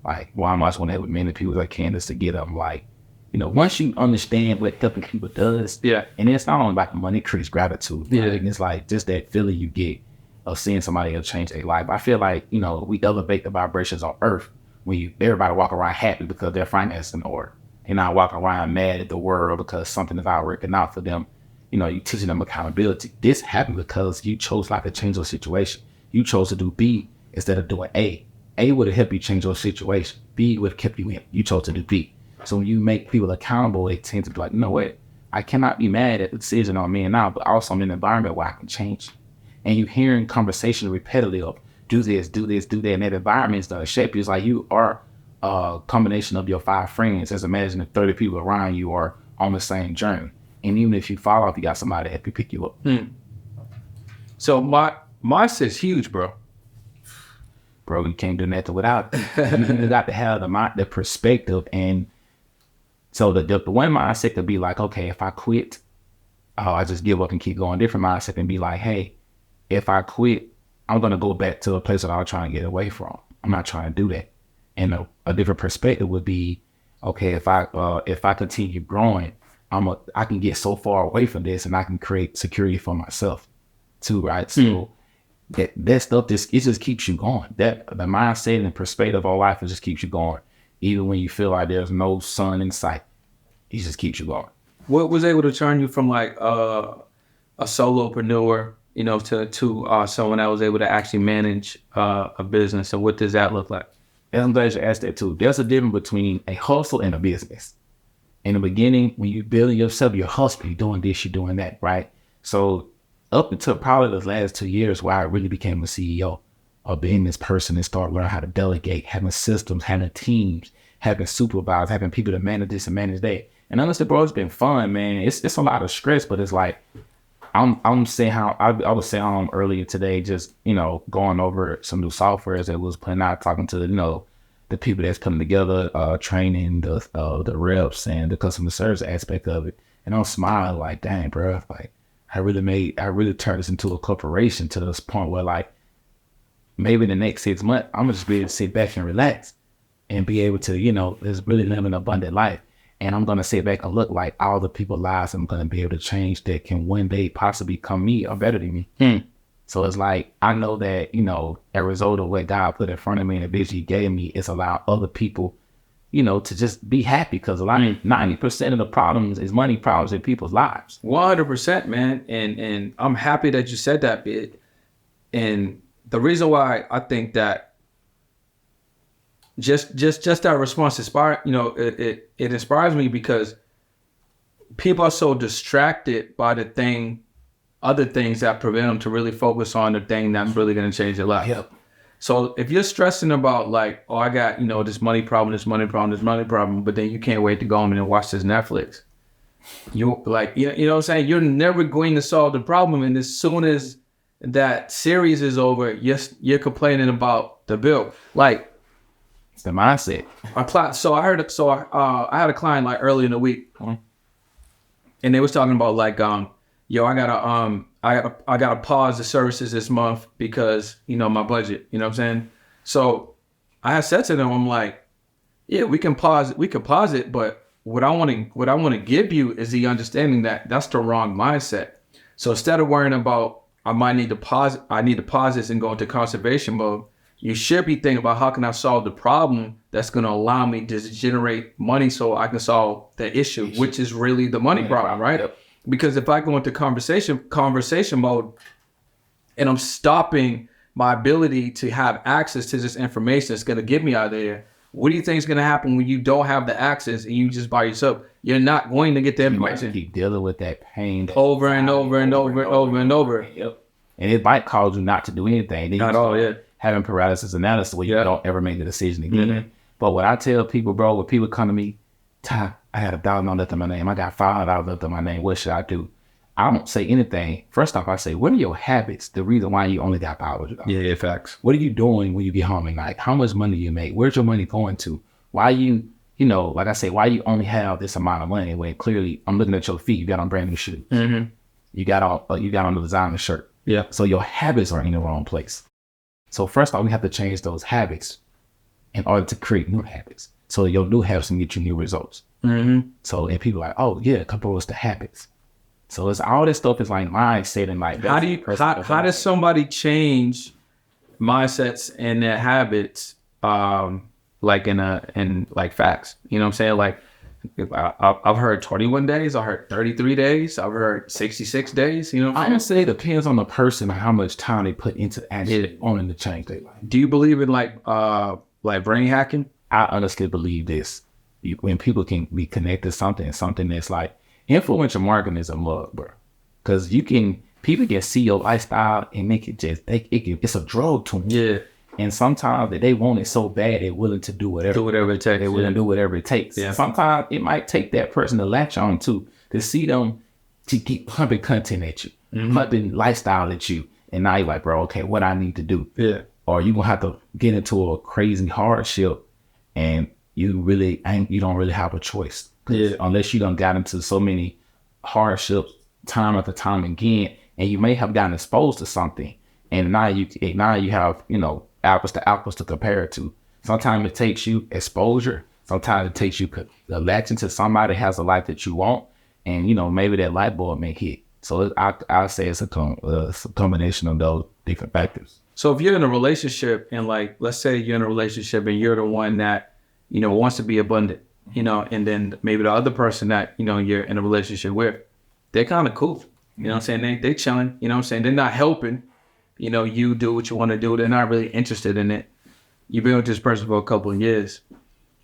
Like, why am I just want to help as many people as I can, just to get them, like, once you understand what helping people does, and it's not only about the money, it creates gratitude. Yeah. Right? And it's like just that feeling you get of seeing somebody else change their life. I feel like, we elevate the vibrations on earth when everybody walk around happy because their finances in order. And not walking around mad at the world because something is not working out for them. You teaching them accountability. This happened because you chose life to change your situation. You chose to do B instead of doing A. A would have helped you change your situation. B would have kept you in. You chose to do B. So when you make people accountable, they tend to be like, you know what? I cannot be mad at the decision on me and now, but also I'm in an environment where I can change. And you hearing conversation repetitive of do this, do that, and that environment is going to shape you. It's like you are a combination of your 5 friends. Just imagine if 30 people around you are on the same journey. And even if you fall off, you got somebody to help you pick you up. So my mindset's huge, bro. Bro, you can't do nothing without it. You got to have the perspective. And so the one mindset could be like, okay, if I quit, I just give up and keep going. Different mindset can be like, hey, if I quit, I'm going to go back to a place that I was trying to get away from. I'm not trying to do that. And a different perspective would be, okay, if I continue growing, I can get so far away from this and I can create security for myself too, right? So that stuff, it just keeps you going. That the mindset and perspective of life, it just keeps you going. Even when you feel like there's no sun in sight, it just keeps you going. What was able to turn you from like a solopreneur, to someone that was able to actually manage a business? And what does that look like? And I'm glad you asked that too. There's a difference between a hustle and a business. In the beginning, when you're building yourself, you're hustling, you're doing this, you're doing that, right? So up until probably the last 2 years where I really became a CEO, a business person, and started learning how to delegate, having systems, having teams, having supervisors, having people to manage this and manage that. And honestly, bro, it's been fun, man. It's a lot of stress, but it's like, I'm saying how I was saying earlier today, just, going over some new softwares that was putting out, talking to, the people that's putting together, training the reps and the customer service aspect of it. And I'm smiling like, dang, bro, like I really turned this into a corporation to this point where like, maybe the next 6 months, I'm gonna just be able to sit back and relax and be able to, just really live an abundant life. And I'm going to sit back and look like all the people's lives I'm going to be able to change that can one day possibly become me or better than me. So it's like, I know that, as a result of what God put in front of me and the vision he gave me, it's allowed other people, to just be happy, because 90% of the problems is money problems in people's lives. 100%, man. And I'm happy that you said that bit. And the reason why I think that just that response it inspires me, because people are so distracted by other things that prevent them to really focus on the thing that's really going to change their life. Yep. So if you're stressing about like, oh, I got, this money problem, but then you can't wait to go home and watch this Netflix. You like, you know what I'm saying? You're never going to solve the problem. And as soon as that series is over, you're complaining about the bill. Like, it's the mindset. I had a client like early in the week, and they was talking about like, I gotta pause the services this month because my budget. You know what I'm saying? So I had said to them, I'm like, yeah, we can pause it, but what I want to give you is the understanding that that's the wrong mindset. So instead of worrying about I need to pause this and go into conservation mode, you should be thinking about how can I solve the problem that's going to allow me to generate money so I can solve the issue, which is really the money problem, right? Yep. Because if I go into conversation mode and I'm stopping my ability to have access to this information that's going to get me out of there, what do you think is going to happen when you don't have the access and you just by yourself? You're not going to get the information. You keep dealing with that pain over and over and over and over and over. Yep. And it might cause you not to do anything. Then not all, yeah. Having paralysis analysis where you don't ever make the decision again. Mm-hmm. But what I tell people, bro, when people come to me, Ty, I had $1,000 left in my name. I got $500 left in my name. What should I do? I don't say anything. First off, I say, what are your habits? The reason why you only got $500. Yeah, facts. What are you doing when you get home at night? How much money do you make? Where's your money going to? Why you like I say, why you only have this amount of money when clearly I'm looking at your feet. You got on brand new shoes. Mm-hmm. You got on the designer shirt. Yeah. So your habits are in the wrong place. So first off, we have to change those habits in order to create new habits. So your new habits can get you new results. Mm-hmm. So and people are like, oh yeah, compose the habits. So it's all this stuff is like mindset and like how does somebody change mindsets and their habits like in like facts? You know what I'm saying? Like I've heard 21 days, I heard 33 days, I've heard 66 days, you know what I'm saying? I would say it depends on the person and how much time they put into actually wanting to change their life. Do you believe in like brain hacking? I honestly believe this. When people can be connected to something that's like influential marketing is a mug, bro. Because people can see your lifestyle and make it it's a drug to them. Yeah. And sometimes they want it so bad they're willing to do whatever. It takes. They're willing to do whatever it takes. Yeah. Sometimes it might take that person to latch on to see them to keep pumping content at you, pumping lifestyle at you. And now you're like, bro, okay, what I need to do? Yeah. Or you're going to have to get into a crazy hardship and you don't really have a choice. Yeah. Unless you done got into so many hardships time after time again, and you may have gotten exposed to something, and now you have apples to compare it to. Sometimes it takes you exposure. Sometimes it takes you latching to somebody that has a life that you want, and maybe that light bulb may hit. So I'll say it's a combination of those different factors. So if you're in a relationship and like, let's say you're in a relationship and you're the one that, wants to be abundant, and then maybe the other person that, you're in a relationship with, they're kind of cool. You know what I'm saying? They chilling, you know what I'm saying? They're not helping, you do what you want to do. They're not really interested in it. You've been with this person for a couple of years,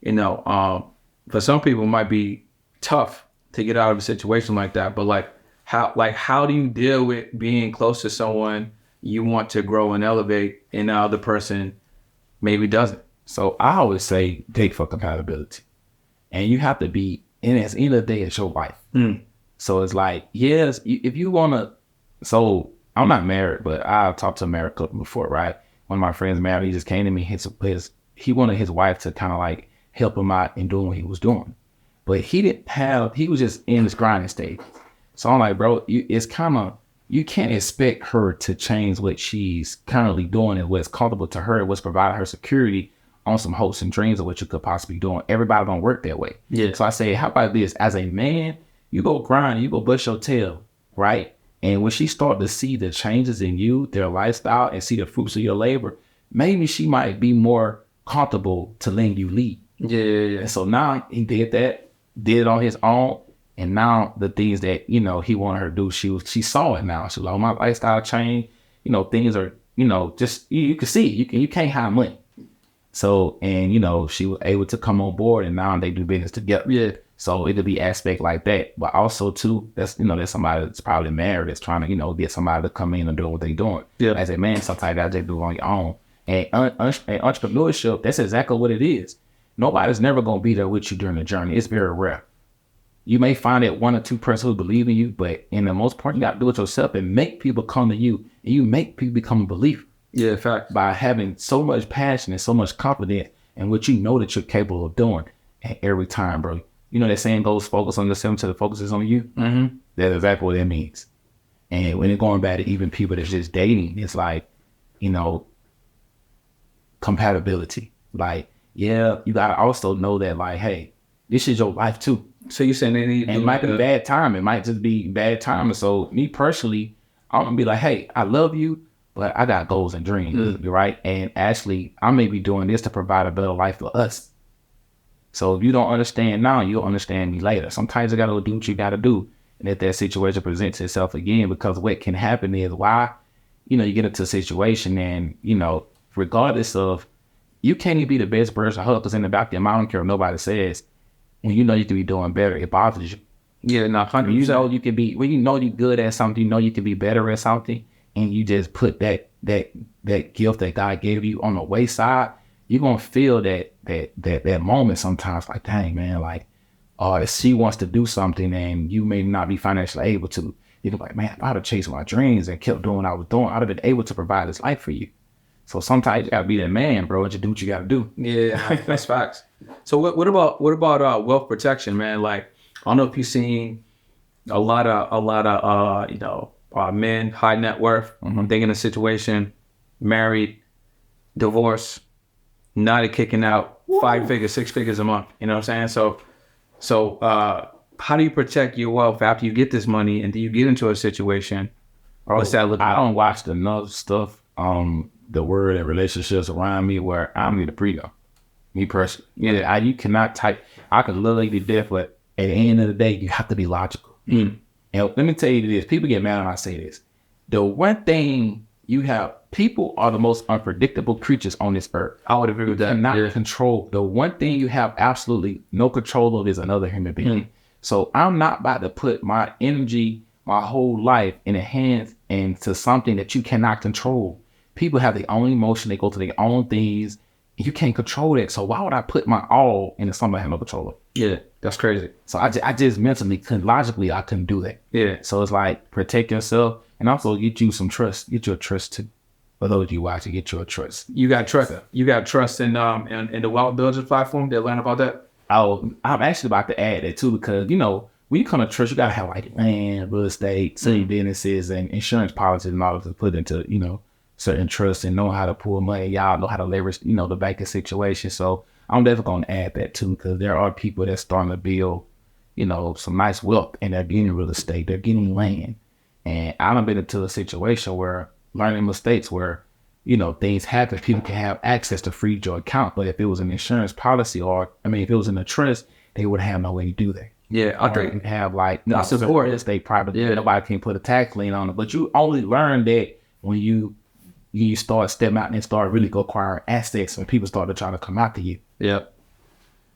for some people it might be tough to get out of a situation like that. But how do you deal with being close to someone you want to grow and elevate and the other person maybe doesn't? So I always say date for compatibility. And you have to be, and at the end of the day, it's your wife. So it's like, yes, if you want to, so I'm not married, but I've talked to a married couple before, right? One of my friends married, he just came to me, he wanted his wife to kind of like help him out in doing what he was doing. But he was just in this grinding stage. So I'm like, bro, you can't expect her to change what she's currently doing and what's comfortable to her, what's providing her security on some hopes and dreams of what you could possibly be doing. Everybody don't work that way. Yeah. So I say, how about this? As a man, you go grind, you go bust your tail, right? And when she started to see the changes in you, their lifestyle, and see the fruits of your labor, maybe she might be more comfortable to letting you lead. Yeah. And so now he did that, did it on his own. And now the things that, you know, he wanted her to do, she saw it now. She was like, oh, my lifestyle changed. You know, things are, you know, just, you can see, you can't hide money. So, and, you know, she was able to come on board, and now they do business together. Yeah. So it'll be aspect like that. But also too, that's, you know, there's somebody that's probably married that's trying to, you know, get somebody to come in and do what they're doing. Yeah. As a man, sometimes you gotta do it on your own. And entrepreneurship, that's exactly what it is. Nobody's never gonna be there with you during the journey. It's very rare. You may find that one or two persons who believe in you, but in the most part, you got to do it yourself and make people come to you, and you make people become a believer. Yeah, fact. By having so much passion and so much confidence in what you know that you're capable of doing. And every time, bro, you know that saying goes, focus on yourself until the focus is on you. Mm-hmm. That's exactly what that means. And when it's going back to even people that's just dating, it's like, you know, compatibility. Like, yeah, you got to also know that, like, hey, this is your life too. So you're saying they need to and it might be bad time. It might just be bad timing. So me personally, I'm gonna be like, hey, I love you, but I got goals and dreams, right? And actually, I may be doing this to provide a better life for us. So if you don't understand now, you'll understand me later. Sometimes you gotta do what you gotta do. And if that situation presents itself again, because what can happen is why, you know, you get into a situation and, you know, regardless of, you can't even be the best person, because in the back of your mind, I don't care what nobody says. When you know you can be doing better, it bothers you. Yeah, no, 100%. You know you can be, when you know you're good at something, you know you can be better at something, and you just put that gift that God gave you on the wayside, you're gonna feel that moment sometimes, like, dang man, like, if she wants to do something and you may not be financially able to, you're like, man, if I'd have chased my dreams and kept doing what I was doing, I'd have been able to provide this life for you. So sometimes you gotta be that man, bro, and just do what you gotta do. Yeah, that's facts. So what about wealth protection, man? Like, I don't know if you've seen a lot of you know, men, high net worth, they in a situation, married, divorced, not kicking out 5 figures, 6 figures a month. You know what I'm saying? So how do you protect your wealth after you get this money, and do you get into a situation? What's that look like? I don't watch enough stuff, the word and relationships around me where I'm the pre-go. Me personally. Yeah, you cannot type. I could literally be deaf, but at the end of the day, you have to be logical. And let me tell you this. People get mad when I say this. The one thing you have, people are the most unpredictable creatures on this earth. I would agree with that. Cannot control. The one thing you have absolutely no control of is another human being. So I'm not about to put my energy, my whole life in the hands into something that you cannot control. People have their own emotion. They go to their own things. You can't control that. So why would I put my all into something I have no control of? Yeah, that's crazy. So I just mentally couldn't, logically, I couldn't do that. Yeah. So it's like, protect yourself and also get you some trust. Get your trust too. For those you watching, get your trust. You got trust. You got trust in the Wealth Builders platform. They learn about that. I'm actually about to add that too, because, you know, when you come to trust, you gotta have like land, real estate, city businesses, and insurance policies and all to put into, you know, certain trusts and know how to pull money. Y'all know how to leverage, you know, the banking situation. So I'm definitely going to add that too, because there are people that's starting to build, you know, some nice wealth, and they're getting real estate, they're getting land. And I've been into a situation where learning mistakes where, you know, things happen, people can have access to freeze your account. But if it was an insurance policy, or, I mean, if it was in a trust, they would have no way to do that. Yeah, I think have like support real estate private. Yeah, nobody can put a tax lien on it. But you only learn that when you start stepping out and start really acquiring assets, when people start to try to come after you. Yep.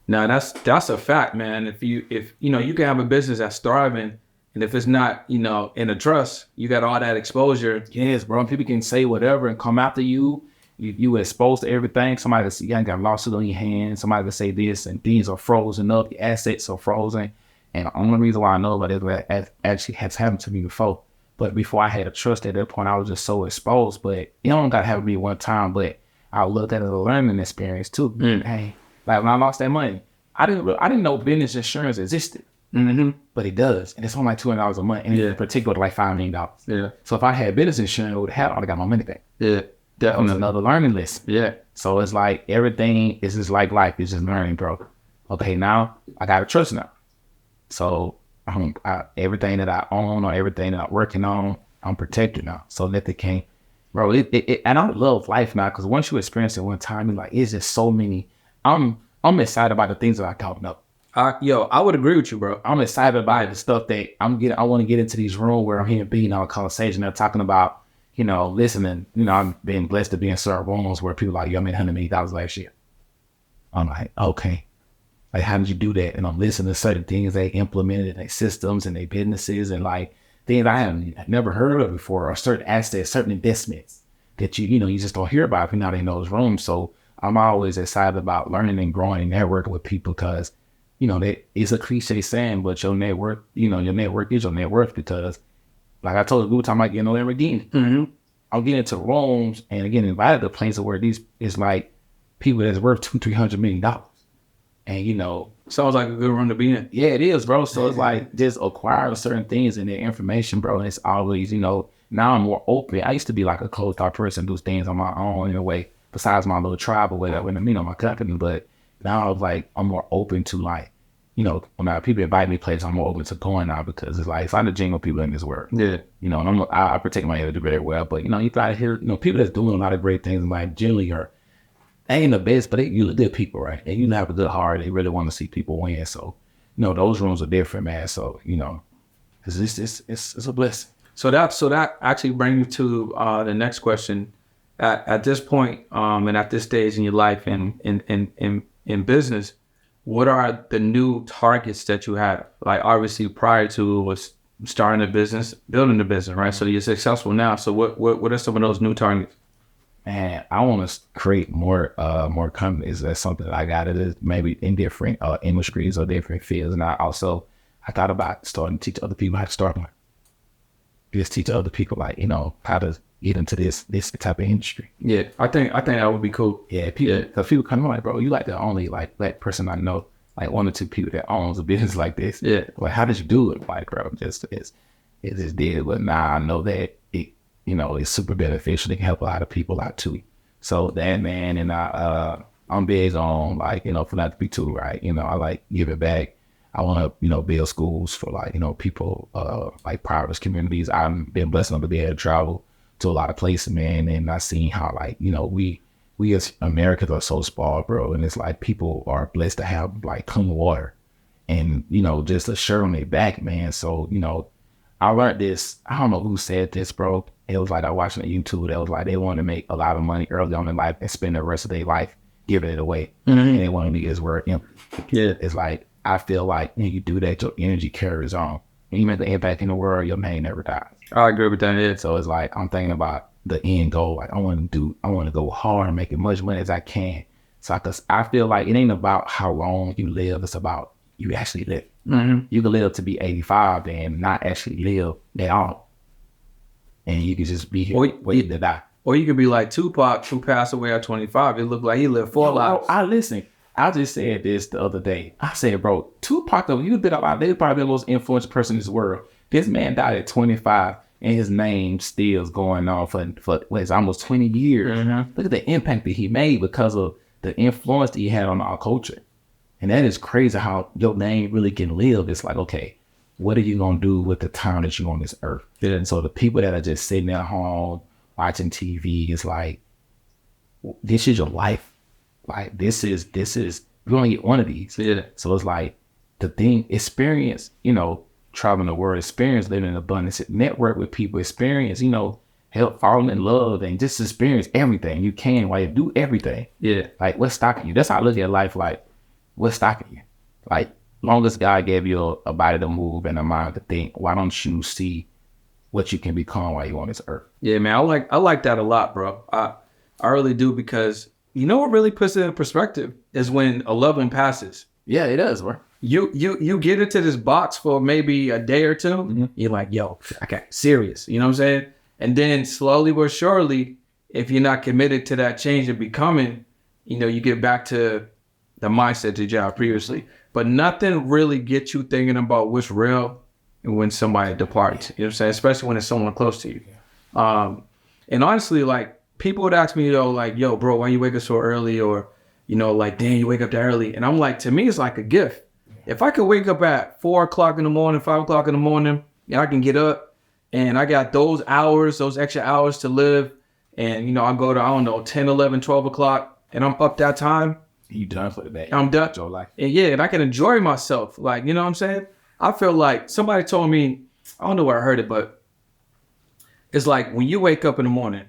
Now that's a fact, man. If you know, you can have a business that's thriving, and if it's not, you know, in a trust, you got all that exposure. Yes, bro. People can say whatever and come after you. You exposed to everything. Somebody can say you ain't got a lawsuit on your hands. Somebody can say this, and things are frozen up. Your assets are frozen. And the only reason why I know about it actually has happened to me before. But before I had a trust at that point, I was just so exposed. But it don't got to happen to me one time. But I looked at it as a learning experience too. Hey, like when I lost that money, I didn't know business insurance existed. But it does, and it's only like $200 a month, and in particular, like $5 million. Yeah. So if I had business insurance, I would have got my money back. Yeah. That was another learning lesson. Yeah. So it's like everything is just like life. It's just learning, bro. Okay, now I got to trust now. So everything that I own or everything that I'm working on, I'm protected now. So that they can't, bro. And I love life now because once you experience it one time, you're like, it's just so many. I'm excited about the things that I coming up. I would agree with you, bro. I'm excited about the stuff that I want to get into these rooms where I'm hearing being on a conversation. They're talking about, listening. I've been blessed to be in certain rooms where people are like, yo, I made $100 million last year. I'm like, okay. Like, how did you do that? And I'm listening to certain things they implemented in their systems and their businesses and like things I have never heard of before, or certain assets, certain investments that you just don't hear about if you're not in those rooms. So I'm always excited about learning and growing and networking with people because, that is a cliche saying, but your network is your net worth because, like I told you, we were talking about getting on Lamborghini. Mm-hmm. I'm getting into rooms and again invited to places where these is like people that's worth $200-300 million. And sounds like a good run to be in. Yeah, it is, bro. So it's like just acquiring certain things and their information, bro. And it's always, now I'm more open. I used to be like a closed off person, do things on my own in a way, besides my little tribe or whatever, my company. But now I'm more open to like, when people invite me places, I'm more open to going now because it's like the genuine people in this world. Yeah. And I protect my energy very well. But you gotta hear, people that's doing a lot of great things, like generally are ain't the best, but you good people, right? And you have a good heart. They really want to see people win. So, those rooms are different, man. So, it's a blessing. So that actually brings me to the next question. At this point, and at this stage in your life and in business, what are the new targets that you have? Like obviously prior to was starting a business, building the business, right? So you're successful now. So what are some of those new targets? Man, I want to create more companies. That's something that I got it is maybe in different industries or different fields. And I thought about starting to teach other people how to start one. Just teach other people how to get into this type of industry. Yeah, I think that would be cool. Yeah, because people come like, bro, you like the only like black person I know, like 1 or 2 people that owns a business like this. Yeah, like how did you do it? Like, bro, it just did. But now I know that it's super beneficial. They can help a lot of people out too. So that, man, and I'm big on philanthropy too, right? I like giving back. I want to, build schools for people, like powerless communities. I've been blessed enough to be able to travel to a lot of places, man. And I seen how we as Americans are so spoiled, bro. And it's like people are blessed to have clean water and, just a shirt on their back, man. So, I learned this. I don't know who said this, bro. It was like I watched on YouTube. That was like they wanted to make a lot of money early on in life and spend the rest of their life giving it away. Mm-hmm. And they wanted to get his word empty. Yeah. It's like, I feel like when you do that, your energy carries on. When you make the impact in the world, your name never dies. I agree with that. Yeah. So it's like, I'm thinking about the end goal. Like I want to go hard and make as much money as I can. So I feel like it ain't about how long you live. It's about you actually live. Mm-hmm. You can live to be 85 and not actually live at all. And you can just be here waiting to die. Or you could be like Tupac, who passed away at 25. It looked like he lived 4 lives. Listen. I just said this the other day. I said, bro, Tupac, you've been about, they're probably the most influential person in this world. This man died at 25 and his name still is going on for it's almost 20 years. Mm-hmm. Look at the impact that he made because of the influence that he had on our culture. And that is crazy how your name really can live. It's like, okay, what are you going to do with the time that you're on this earth? Yeah. And so the people that are just sitting at home watching TV, it's like, this is your life. Like this is you only get one of these. Yeah. So it's like the thing, experience, traveling the world, experience living in abundance, network with people, experience, help falling in love and just experience everything you can while you do everything. Yeah. Like what's stopping you? That's how I look at life. Like what's stopping you? Like long as God gave you a body to move and a mind to think, why don't you see what you can become while you're on this earth? Yeah, man. I like that a lot, bro. I really do because what really puts it in perspective is when a loved one passes. Yeah, it does, bro. You get into this box for maybe a day or two. Mm-hmm. You're like, yo, okay, serious. You know what I'm saying? And then slowly but surely, if you're not committed to that change of becoming, you get back to the mindset that you had previously. But nothing really gets you thinking about what's real and when somebody departs. You know what I'm saying? Especially when it's someone close to you. And honestly, people would ask me, yo, bro, why you wake up so early? Or, damn, you wake up that early. And I'm like, to me, it's like a gift. If I could wake up at 4 o'clock in the morning, 5 o'clock in the morning, and I can get up and I got those extra hours to live. And, you know, I go to, I don't know, 10, 11, 12 o'clock and I'm up that time. You done for the day. I'm done. Your life. And yeah, and I can enjoy myself. Like, you know what I'm saying? I feel like somebody told me, I don't know where I heard it, but it's like when you wake up in the morning,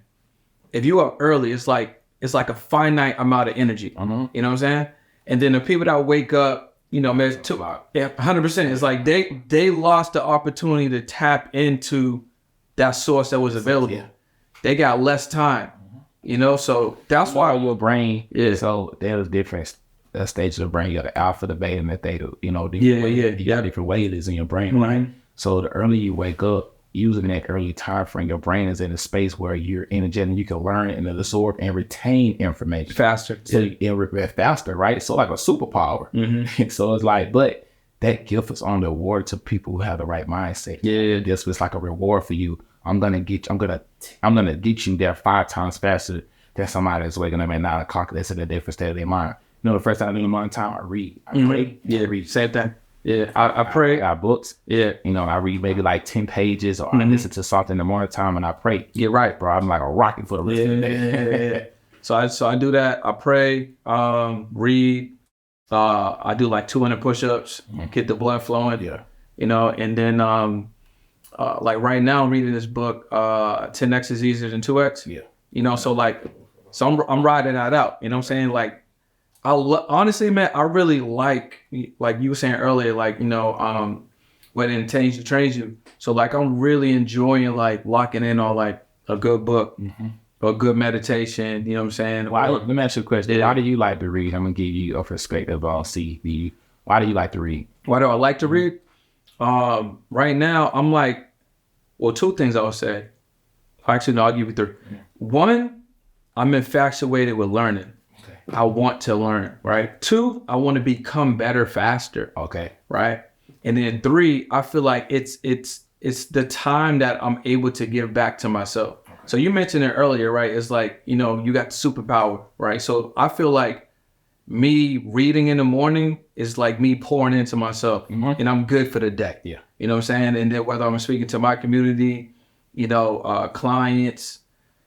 if you up early, it's like a finite amount of energy. You know what I'm saying? And then the people that wake up, you know, man, 100%. It's like they lost the opportunity to tap into that source that was available. Yeah. They got less time, you know. So that's why your brain. Yeah. So there's different stages of the brain. You got the alpha, the beta, and the theta. You know. You got different wavelengths in your brain, right? So the earlier you wake up, using that early time frame, your brain is in a space where you're energetic, you can learn and absorb and retain information faster. So faster, right? So like a superpower. So it's like, but that gift is only awarded to people who have the right mindset. Yeah, this was like a reward for you. I'm gonna get you there 5 times faster than somebody that's waking up at 9 o'clock. That's in a different state of their mind. You know, the first time I do in the morning time, I read. I pray. Yeah, read. Same thing. Yeah, I pray. I got books. Yeah, you know, I read maybe like 10 pages, or I listen to something in the morning time, and I pray. Yeah, right, bro. I'm like a rocket for the rest of the day. So I do that. I pray, read. I do like 200 push-ups, get the blood flowing. Yeah, you know, and then like right now I'm reading this book, 10x is easier than 2x. Yeah, you know, so I'm riding that out. You know what I'm saying? Like, honestly, man, I really like you were saying earlier, like, you know, when it trains you. So like, I'm really enjoying like locking in on like a good book, or a good meditation. You know what I'm saying? Let me ask you a question. Why do you like to read? I'm gonna give you a perspective on CV. Why do you like to read? Why do I like to read? Right now, I'm like, well, 2 things I would say. Actually, no, I'll give you 3. 1, I'm infatuated with learning. I want to learn, right? 2, I want to become better faster. Okay. Right. And then 3, I feel like it's the time that I'm able to give back to myself. Okay. So you mentioned it earlier, right? It's like, you know, you got the superpower, right? So I feel like me reading in the morning is like me pouring into myself, and I'm good for the day. Yeah. You know what I'm saying? And then whether I'm speaking to my community, you know, clients,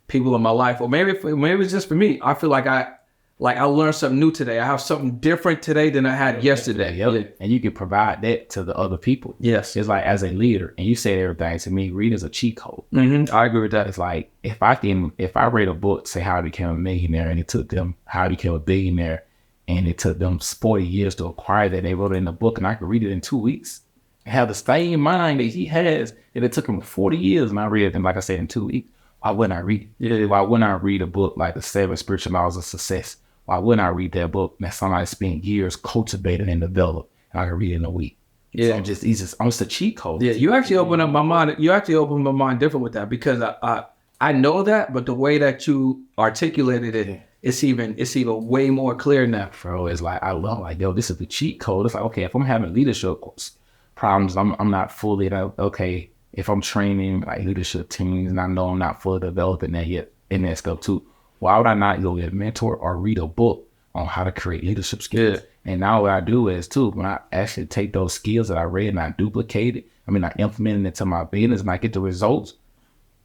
people in my life, or maybe it's just for me, I feel like I learned something new today. I have something different today than I had yesterday. Yeah. And you can provide that to the other people. Yes. It's like, as a leader, and you said everything to me, reading is a cheat code. I agree with that. It's like, if I read a book, say How to Become a Millionaire, and it took them How to Become a Billionaire, and it took them 40 years to acquire that, they wrote it in the book, and I could read it in 2 weeks and have the same mind that he has, and it took him 40 years, and I read it, like I said, in 2 weeks. Why wouldn't I read it? Yeah. Why wouldn't I read a book like The 7 Spiritual Laws of Success? Why wouldn't I read that book that somebody spent years cultivating and developed, and I can read it in a week? Yeah, so I'm just a cheat code. Yeah, you actually open up my mind. You actually open my mind different with that, because I know that, but the way that you articulated it, it's even way more clear now. Bro, it's like, I love, like, yo, this is the cheat code. It's like, okay, if I'm having leadership problems, I'm not fully, okay, if I'm training like leadership teams and I know I'm not fully developing that yet in that stuff too, why would I not go get a mentor or read a book on how to create leadership skills? Yeah. And now what I do is too, when I actually take those skills that I read and I duplicate it, I implement it into my business and I get the results,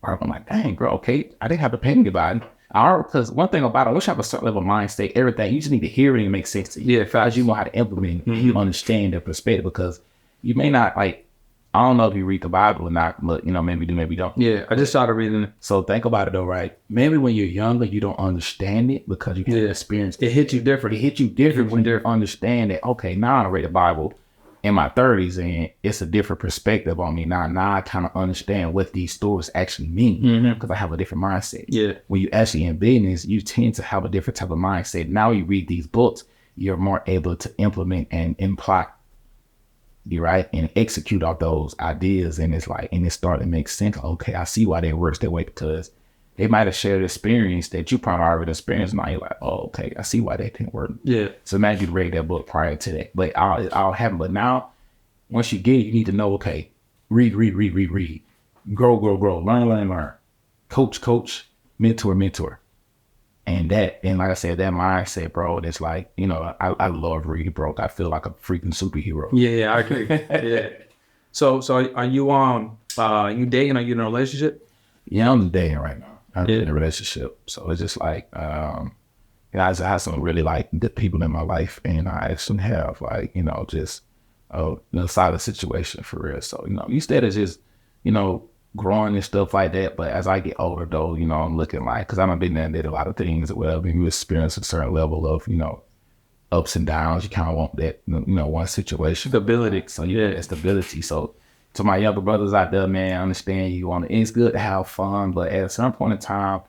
I'm like, dang, bro, okay, I didn't have to panic about it. Because one thing about it, I wish I have a certain level of mindset, everything, you just need to hear it and make sense to you. Yeah, fast you know how to implement it, you understand the perspective, because you may not, like, I don't know if you read the Bible or not, but, you know, maybe you do, maybe you don't. Yeah, I just started reading it. So think about it though, right? Maybe when you're younger, you don't understand it because you can't experience it. It hits you different. It hits you different when you understand that, okay, now I read the Bible in my 30s and it's a different perspective on me. Now I kind of understand what these stories actually mean because I have a different mindset. Yeah. When you actually in business, you tend to have a different type of mindset. Now you read these books, you're more able to implement and imply, right, and execute off those ideas, and it's like, and it started to make sense. Okay, I see why they works that way, because they might have shared experience that you probably already experienced. Now you're like, oh, okay, I see why that didn't work. Yeah. So imagine you read that book prior to that, but I'll have. But now, once you get it, you need to know. Okay, read, grow, learn, coach, mentor. And like I said, that mindset, bro, it's like, you know, I love reading, bro. I feel like a freaking superhero. Yeah, I agree. Yeah. So are you you dating? Are you in a relationship? Yeah, I'm dating right now. I'm Yeah. in a relationship. So it's just like, you know, I have some really like good people in my life, and I actually have like, you know, just a solid situation for real. So, you know, instead of just, you know, growing and stuff like that. But as I get older though, you know, I'm looking like, cause I've been there and did a lot of things as well. When you experience a certain level of, you know, ups and downs, you kind of want that, you know, one situation. Stability. So yeah, stability. So to my younger brothers out there, man, I understand you want to, it's good to have fun, but at a certain point in time,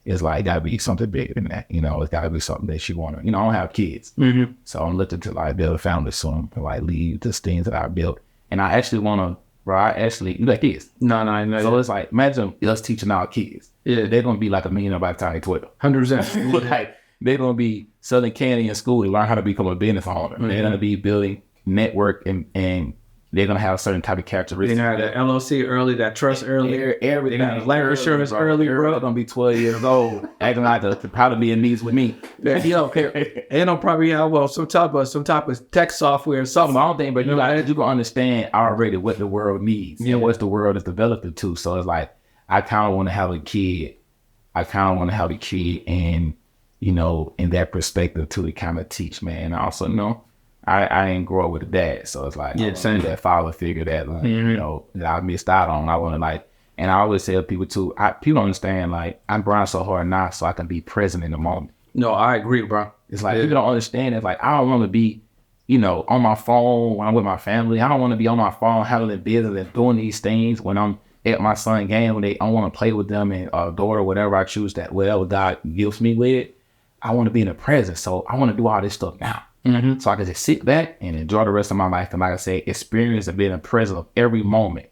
it's like, it gotta be something bigger than that. You know, it's gotta be something that you want to, you know, I don't have kids. Mm-hmm. So I'm looking to like build a family soon, to like leave the things that I built. And I actually want to, bro, you got kids. No. So it's like, imagine us teaching our kids. Yeah. They're going to be like a millionaire by the time they're 12. 100%. Like, they're going to be selling candy in school to learn how to become a business owner. They're going to be building network and they're going to have a certain type of characteristics. They had the LLC early, that trust early. Everything. They got life insurance early, bro. They're going to be 12 years old, acting like the probably be in needs with me. They don't probably have, some type of tech software or something. I don't think, but you can understand already what the world needs and what the world is developing to. So it's like, I kind of want to have a kid. And, you know, in that perspective to kind of teach, man. And also, you know, I didn't grow up with a dad. So it's like, same. That father figure that, like, you know, that I missed out on. I want to like, and I always tell people too, people don't understand, like, I'm grinding so hard now so I can be present in the moment. No, I agree, bro. It's like, people don't understand it. Like, I don't want to be, you know, on my phone when I'm with my family. I don't want to be on my phone handling business and doing these things when I'm at my son's game, when I want to play with them and daughter, whatever I choose, that whatever God gives me with it. I want to be in the present. So I want to do all this stuff now. Mm-hmm. So I can just sit back and enjoy the rest of my life. And like I say, experience and being in present of every moment.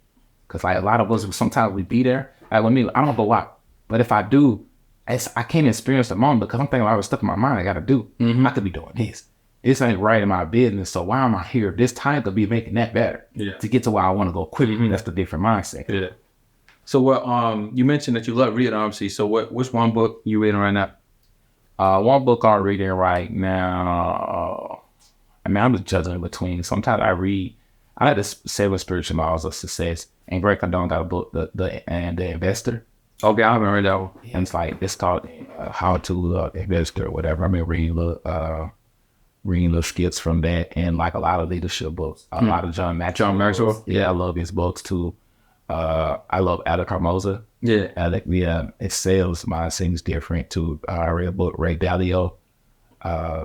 Because like a lot of us, sometimes we be there. Like with me, I don't go out. But if I do, I can't experience the moment because I'm thinking I was stuck in my mind. I got to do. I could be doing this. This ain't right in my business. So why am I here? This time could be making that better. Yeah. To get to where I want to go quickly. That's the different mindset. Yeah. So what? You mentioned that you love reading, obviously. So which one book you reading right now? One book I'm reading right now. I mean, I'm just judging between. Sometimes I like the 7 Spiritual Laws of Success. And Greg Cardone got a book, the Investor. Okay, I haven't read that one. And it's called How to Invest or whatever. I've been reading little skits from that, and like a lot of leadership books, a lot of John Maxwell. Yeah, I love his books too. I love Alec Hermosa. Yeah. Alec, it sales mindset is different too. I read a book, Ray Dalio.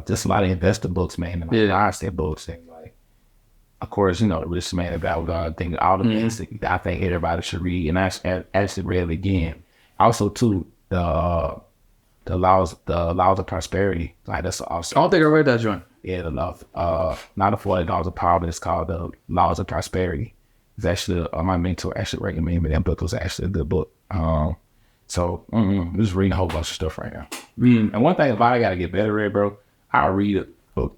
Just a lot of investor books, man, and mindset books. And like, of course, you know, the Richest Man About God thing, all the things that I think everybody should read. And I actually read it again. Also, too, the laws of prosperity. Like that's also. I don't think I read that joint. Yeah, the laws. Not the 40 Laws of Power, but it's called the Laws of Prosperity. It's actually my mentor actually recommended me that book. It was actually a good book. So just reading a whole bunch of stuff right now. And one thing about I gotta get better at, bro, I'll read a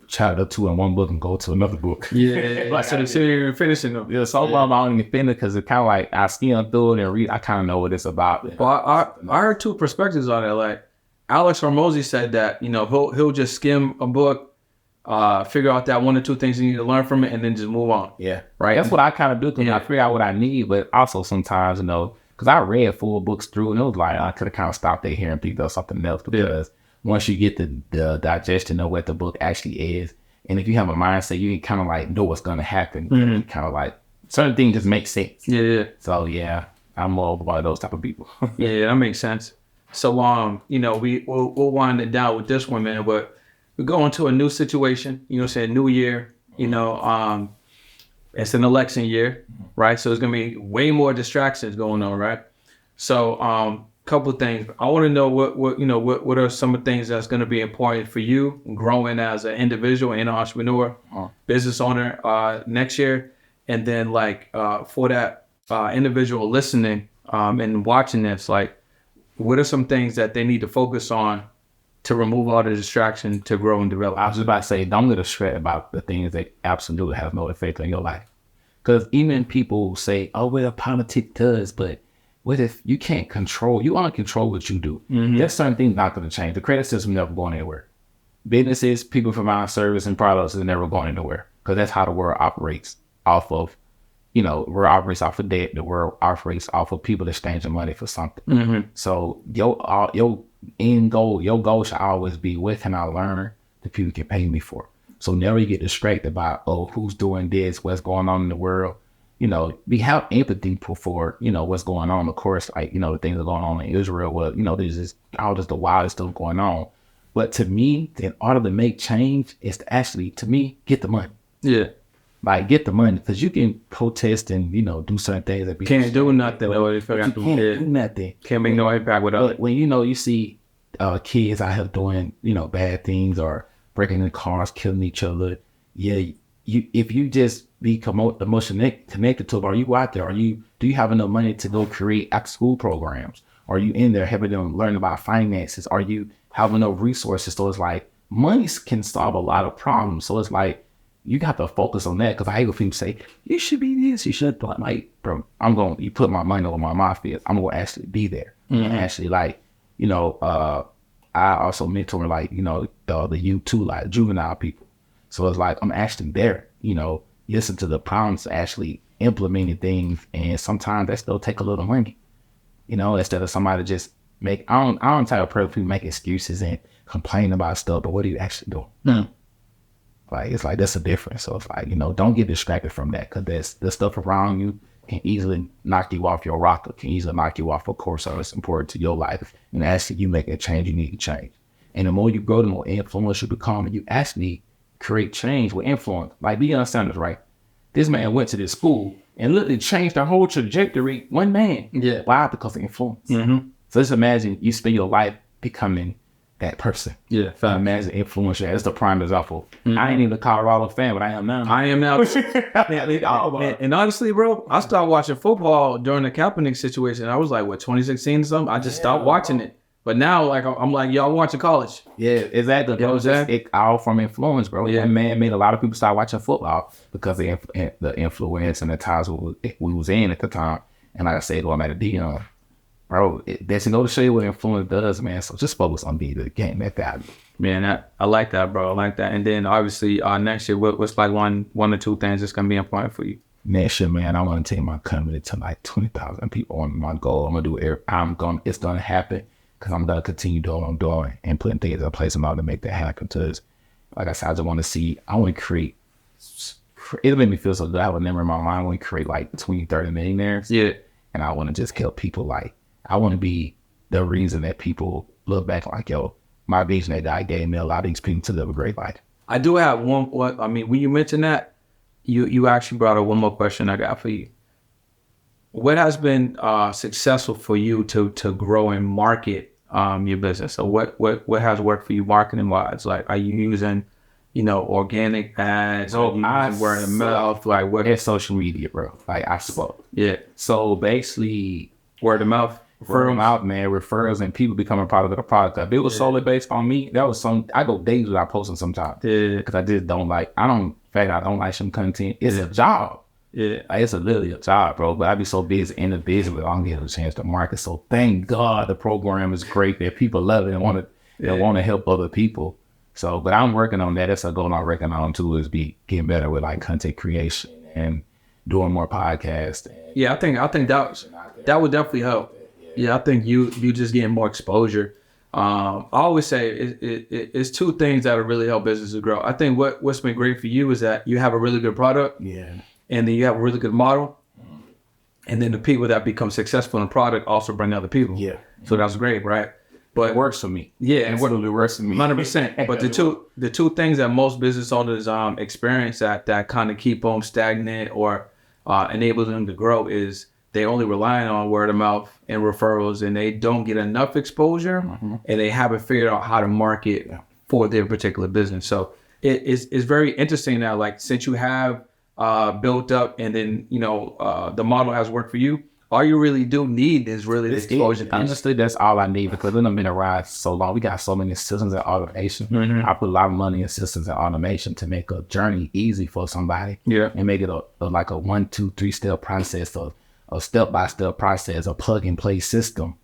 chapter or 2 in one book and go to another book. Yeah. Like so you're finishing them. Yeah, so I don't even finish because it's kind of like I skim through it and read. I kind of know what it's about. Well, I heard 2 perspectives on it. Like Alex Hormozy said that, you know, he'll just skim a book, figure out that 1 or 2 things you need to learn from it, and then just move on. Yeah, right. That's what I kind of do because I figure out what I need, but also sometimes, you know, because I read full books through and it was like I could have kind of stopped there here and picked up something else because once you get the digestion of what the book actually is, and if you have a mindset, you can kind of like know what's going to happen. Kind of like certain things just make sense. Yeah. So yeah, I'm more one of those type of people. Yeah, that makes sense. So you know, we'll wind it down with this one, man. But we go into a new situation. You know, what I'm saying, new year. You know, it's an election year, right? So there's gonna be way more distractions going on, right? So couple of things. I want to know what are some of the things that's going to be important for you growing as an individual and an entrepreneur, business owner next year, and then like for that individual listening and watching this, like what are some things that they need to focus on to remove all the distraction to grow and develop? I was just about to say, don't get stressed about the things that absolutely have no effect on your life, because even people say, "Oh, well, politics does," but what if you can't control, you only control what you do. There's certain things not going to change. The credit system never going anywhere. Businesses, people providing service and products is never going anywhere because that's how the world operates off of, the world operates off of debt. The world operates off of people exchanging money for something. So your end goal, your goal should always be, what can I learn that people can pay me for? So never you get distracted by, who's doing this, what's going on in the world. We have empathy for, what's going on. Of course, like, the things that are going on in Israel, well, there's just all just the wildest stuff going on. But to me, in order to make change is to actually, to me, get the money. Yeah. Like, get the money, because you can protest and, do certain things that can't do nothing. You can't do nothing. Can't make no impact without it. When, you see kids out here doing, bad things or breaking in cars, killing each other, if you just be emotionally connected to them, are you out there? Do you have enough money to go create after school programs? Are you in there helping them learn about finances? Are you having enough resources? So it's like, money can solve a lot of problems. So it's like, you got to focus on that. Because I hate when people say, you should be this, you should. But like, bro, you put my money over my mouth, I'm going to actually be there. And actually, like, I also mentor, like, the youth too, like juvenile people. So it's like, I'm actually there, listen to the problems, actually implementing things. And sometimes that still take a little money, instead of somebody just I don't type of person people make excuses and complain about stuff, but what are you actually doing? Like, it's like, that's a difference. So it's like, don't get distracted from that, because the stuff around you can easily knock you off your rocker, can easily knock you off a course that's important to your life. And actually, you make a change, you need to change. And the more you grow, the more influential you become, and you actually create change with influence. Like Deion Sanders, right? This man went to this school and literally changed the whole trajectory. One man. Yeah. Why? Because of influence. So just imagine you spend your life becoming that person. Yeah. Imagine influential. That's the prime example. I ain't even a Colorado fan, but I am now. I am now. And honestly, bro, I started watching football during the Kaepernick situation. I was like, 2016 or something? I just stopped watching it. But now, like, I'm like, y'all watching college. Yeah, exactly. You know what I'm saying? It all from influence, bro. Yeah. That man made a lot of people start watching football because of the influence and the times we was in at the time. And like I said, going back to Deion, bro, that's no to show you what influence does, man. So just focus on being the game. That value. Man, I like that, bro. I like that. And then obviously next year, what's like one or two things that's gonna be important for you? Next year, man, I want to take my company to like 20,000 people on my goal. I'm gonna do it. It's gonna happen. Because I'm going to continue doing what I'm doing and putting things in place in order to make that happen. Because, like I said, I want to create, it'll make me feel so good. I have a number in my mind. I want to create like 20, 30 millionaires. Yeah. And I want to just help people. Like, I want to be the reason that people look back like, my vision that I gave me a lot of these people to live a great life. I do have when you mentioned that, you actually brought up one more question I got for you. What has been successful for you to grow and market your business? So what has worked for you marketing wise? Like, are you using, organic ads? Word of mouth? Like, what? It's social media, bro. Like, I spoke. Yeah. So basically, word of mouth. Word of mouth, man. Referrals and people becoming part of the product. If it was solely based on me, that was I go days without posting sometimes. Yeah. Because I just don't like. I don't like some content. It's a job. Yeah, like, it's literally a job, bro. But I be so busy in the business, I don't get a chance to market. So thank God the program is great, that people love it and want to help other people. So, but I'm working on that. That's a goal I'm working on too, is getting better with like content creation and doing more podcasts. Yeah, I think that would definitely help. Yeah, I think you just getting more exposure. I always say it's two things that will really help businesses grow. I think what's been great for you is that you have a really good product. Yeah. And then you have a really good model. And then the people that become successful in the product also bring other people. Yeah. So that's great, right? But it works for me. Yeah. And what works for me. 100%. But the two things that most business owners experience that kind of keep them stagnant or enable them to grow is they only rely on word of mouth and referrals, and they don't get enough exposure, and they haven't figured out how to market for their particular business. So it's very interesting now, like, since you have built up and then, the model has worked for you, all you really do need is really the exposure. Honestly, that's all I need, because then I've been around so long. We got so many systems and automation. I put a lot of money in systems and automation to make a journey easy for somebody. Yeah. And make it like a 1, 2, 3 step process of a step-by-step process, a plug-and-play system.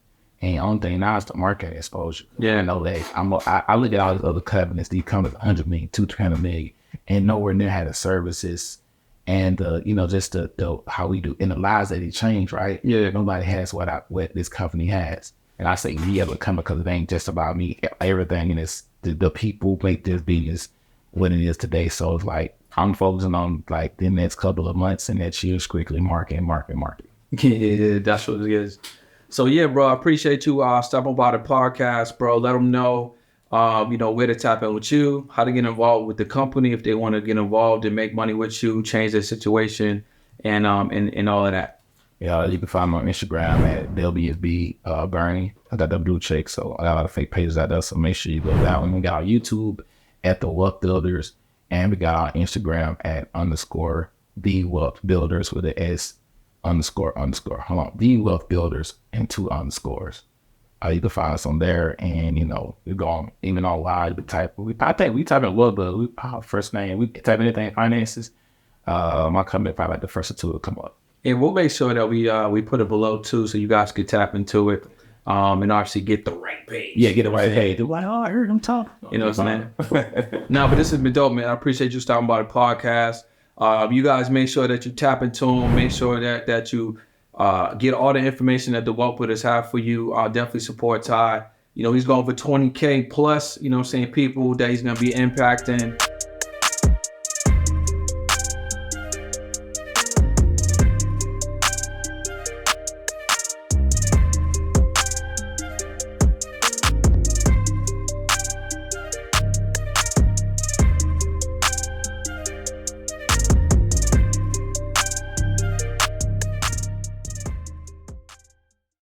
And the only thing now is the market exposure. Yeah. I know that I look at all these other companies, these companies 100 million, 200 million, and nowhere near had the services and just the how we do in the lives that they change, right? Yeah. Nobody has what this company has. And I say me as a company because it ain't just about me. Everything in this, the people make this business what it is today. So it's like I'm focusing on like the next couple of months and that year strictly market. Yeah, that's what it is. So yeah, bro, I appreciate you stopping by the podcast, bro. Let them know, where to tap in with you, how to get involved with the company if they want to get involved and make money with you, change their situation, and all of that. Yeah, you can find me on Instagram at WB Burney. I got the blue check, so I got a lot of fake pages out there. So make sure you go down. We got our YouTube at The Wealth Builders, and we got our Instagram at _ The Wealth Builders with an S __. Hold on, The Wealth Builders and 2 underscores. You can find us on there, and we're going even on live. I think we type in Wealth Builder. Our first name. We type anything finances. My company probably like the first or 2 will come up. And we'll make sure that we put it below too, so you guys can tap into it, and obviously get the right page. Yeah, get the right page. They're like, oh, I heard him talk. You know what I'm saying? No, but this has been dope, man. I appreciate you stopping by the podcast. You guys make sure that you tap into them. Make sure that you get all the information that the Wealth Builders have for you. Definitely support Ty. He's going for 20K plus, people that he's going to be impacting.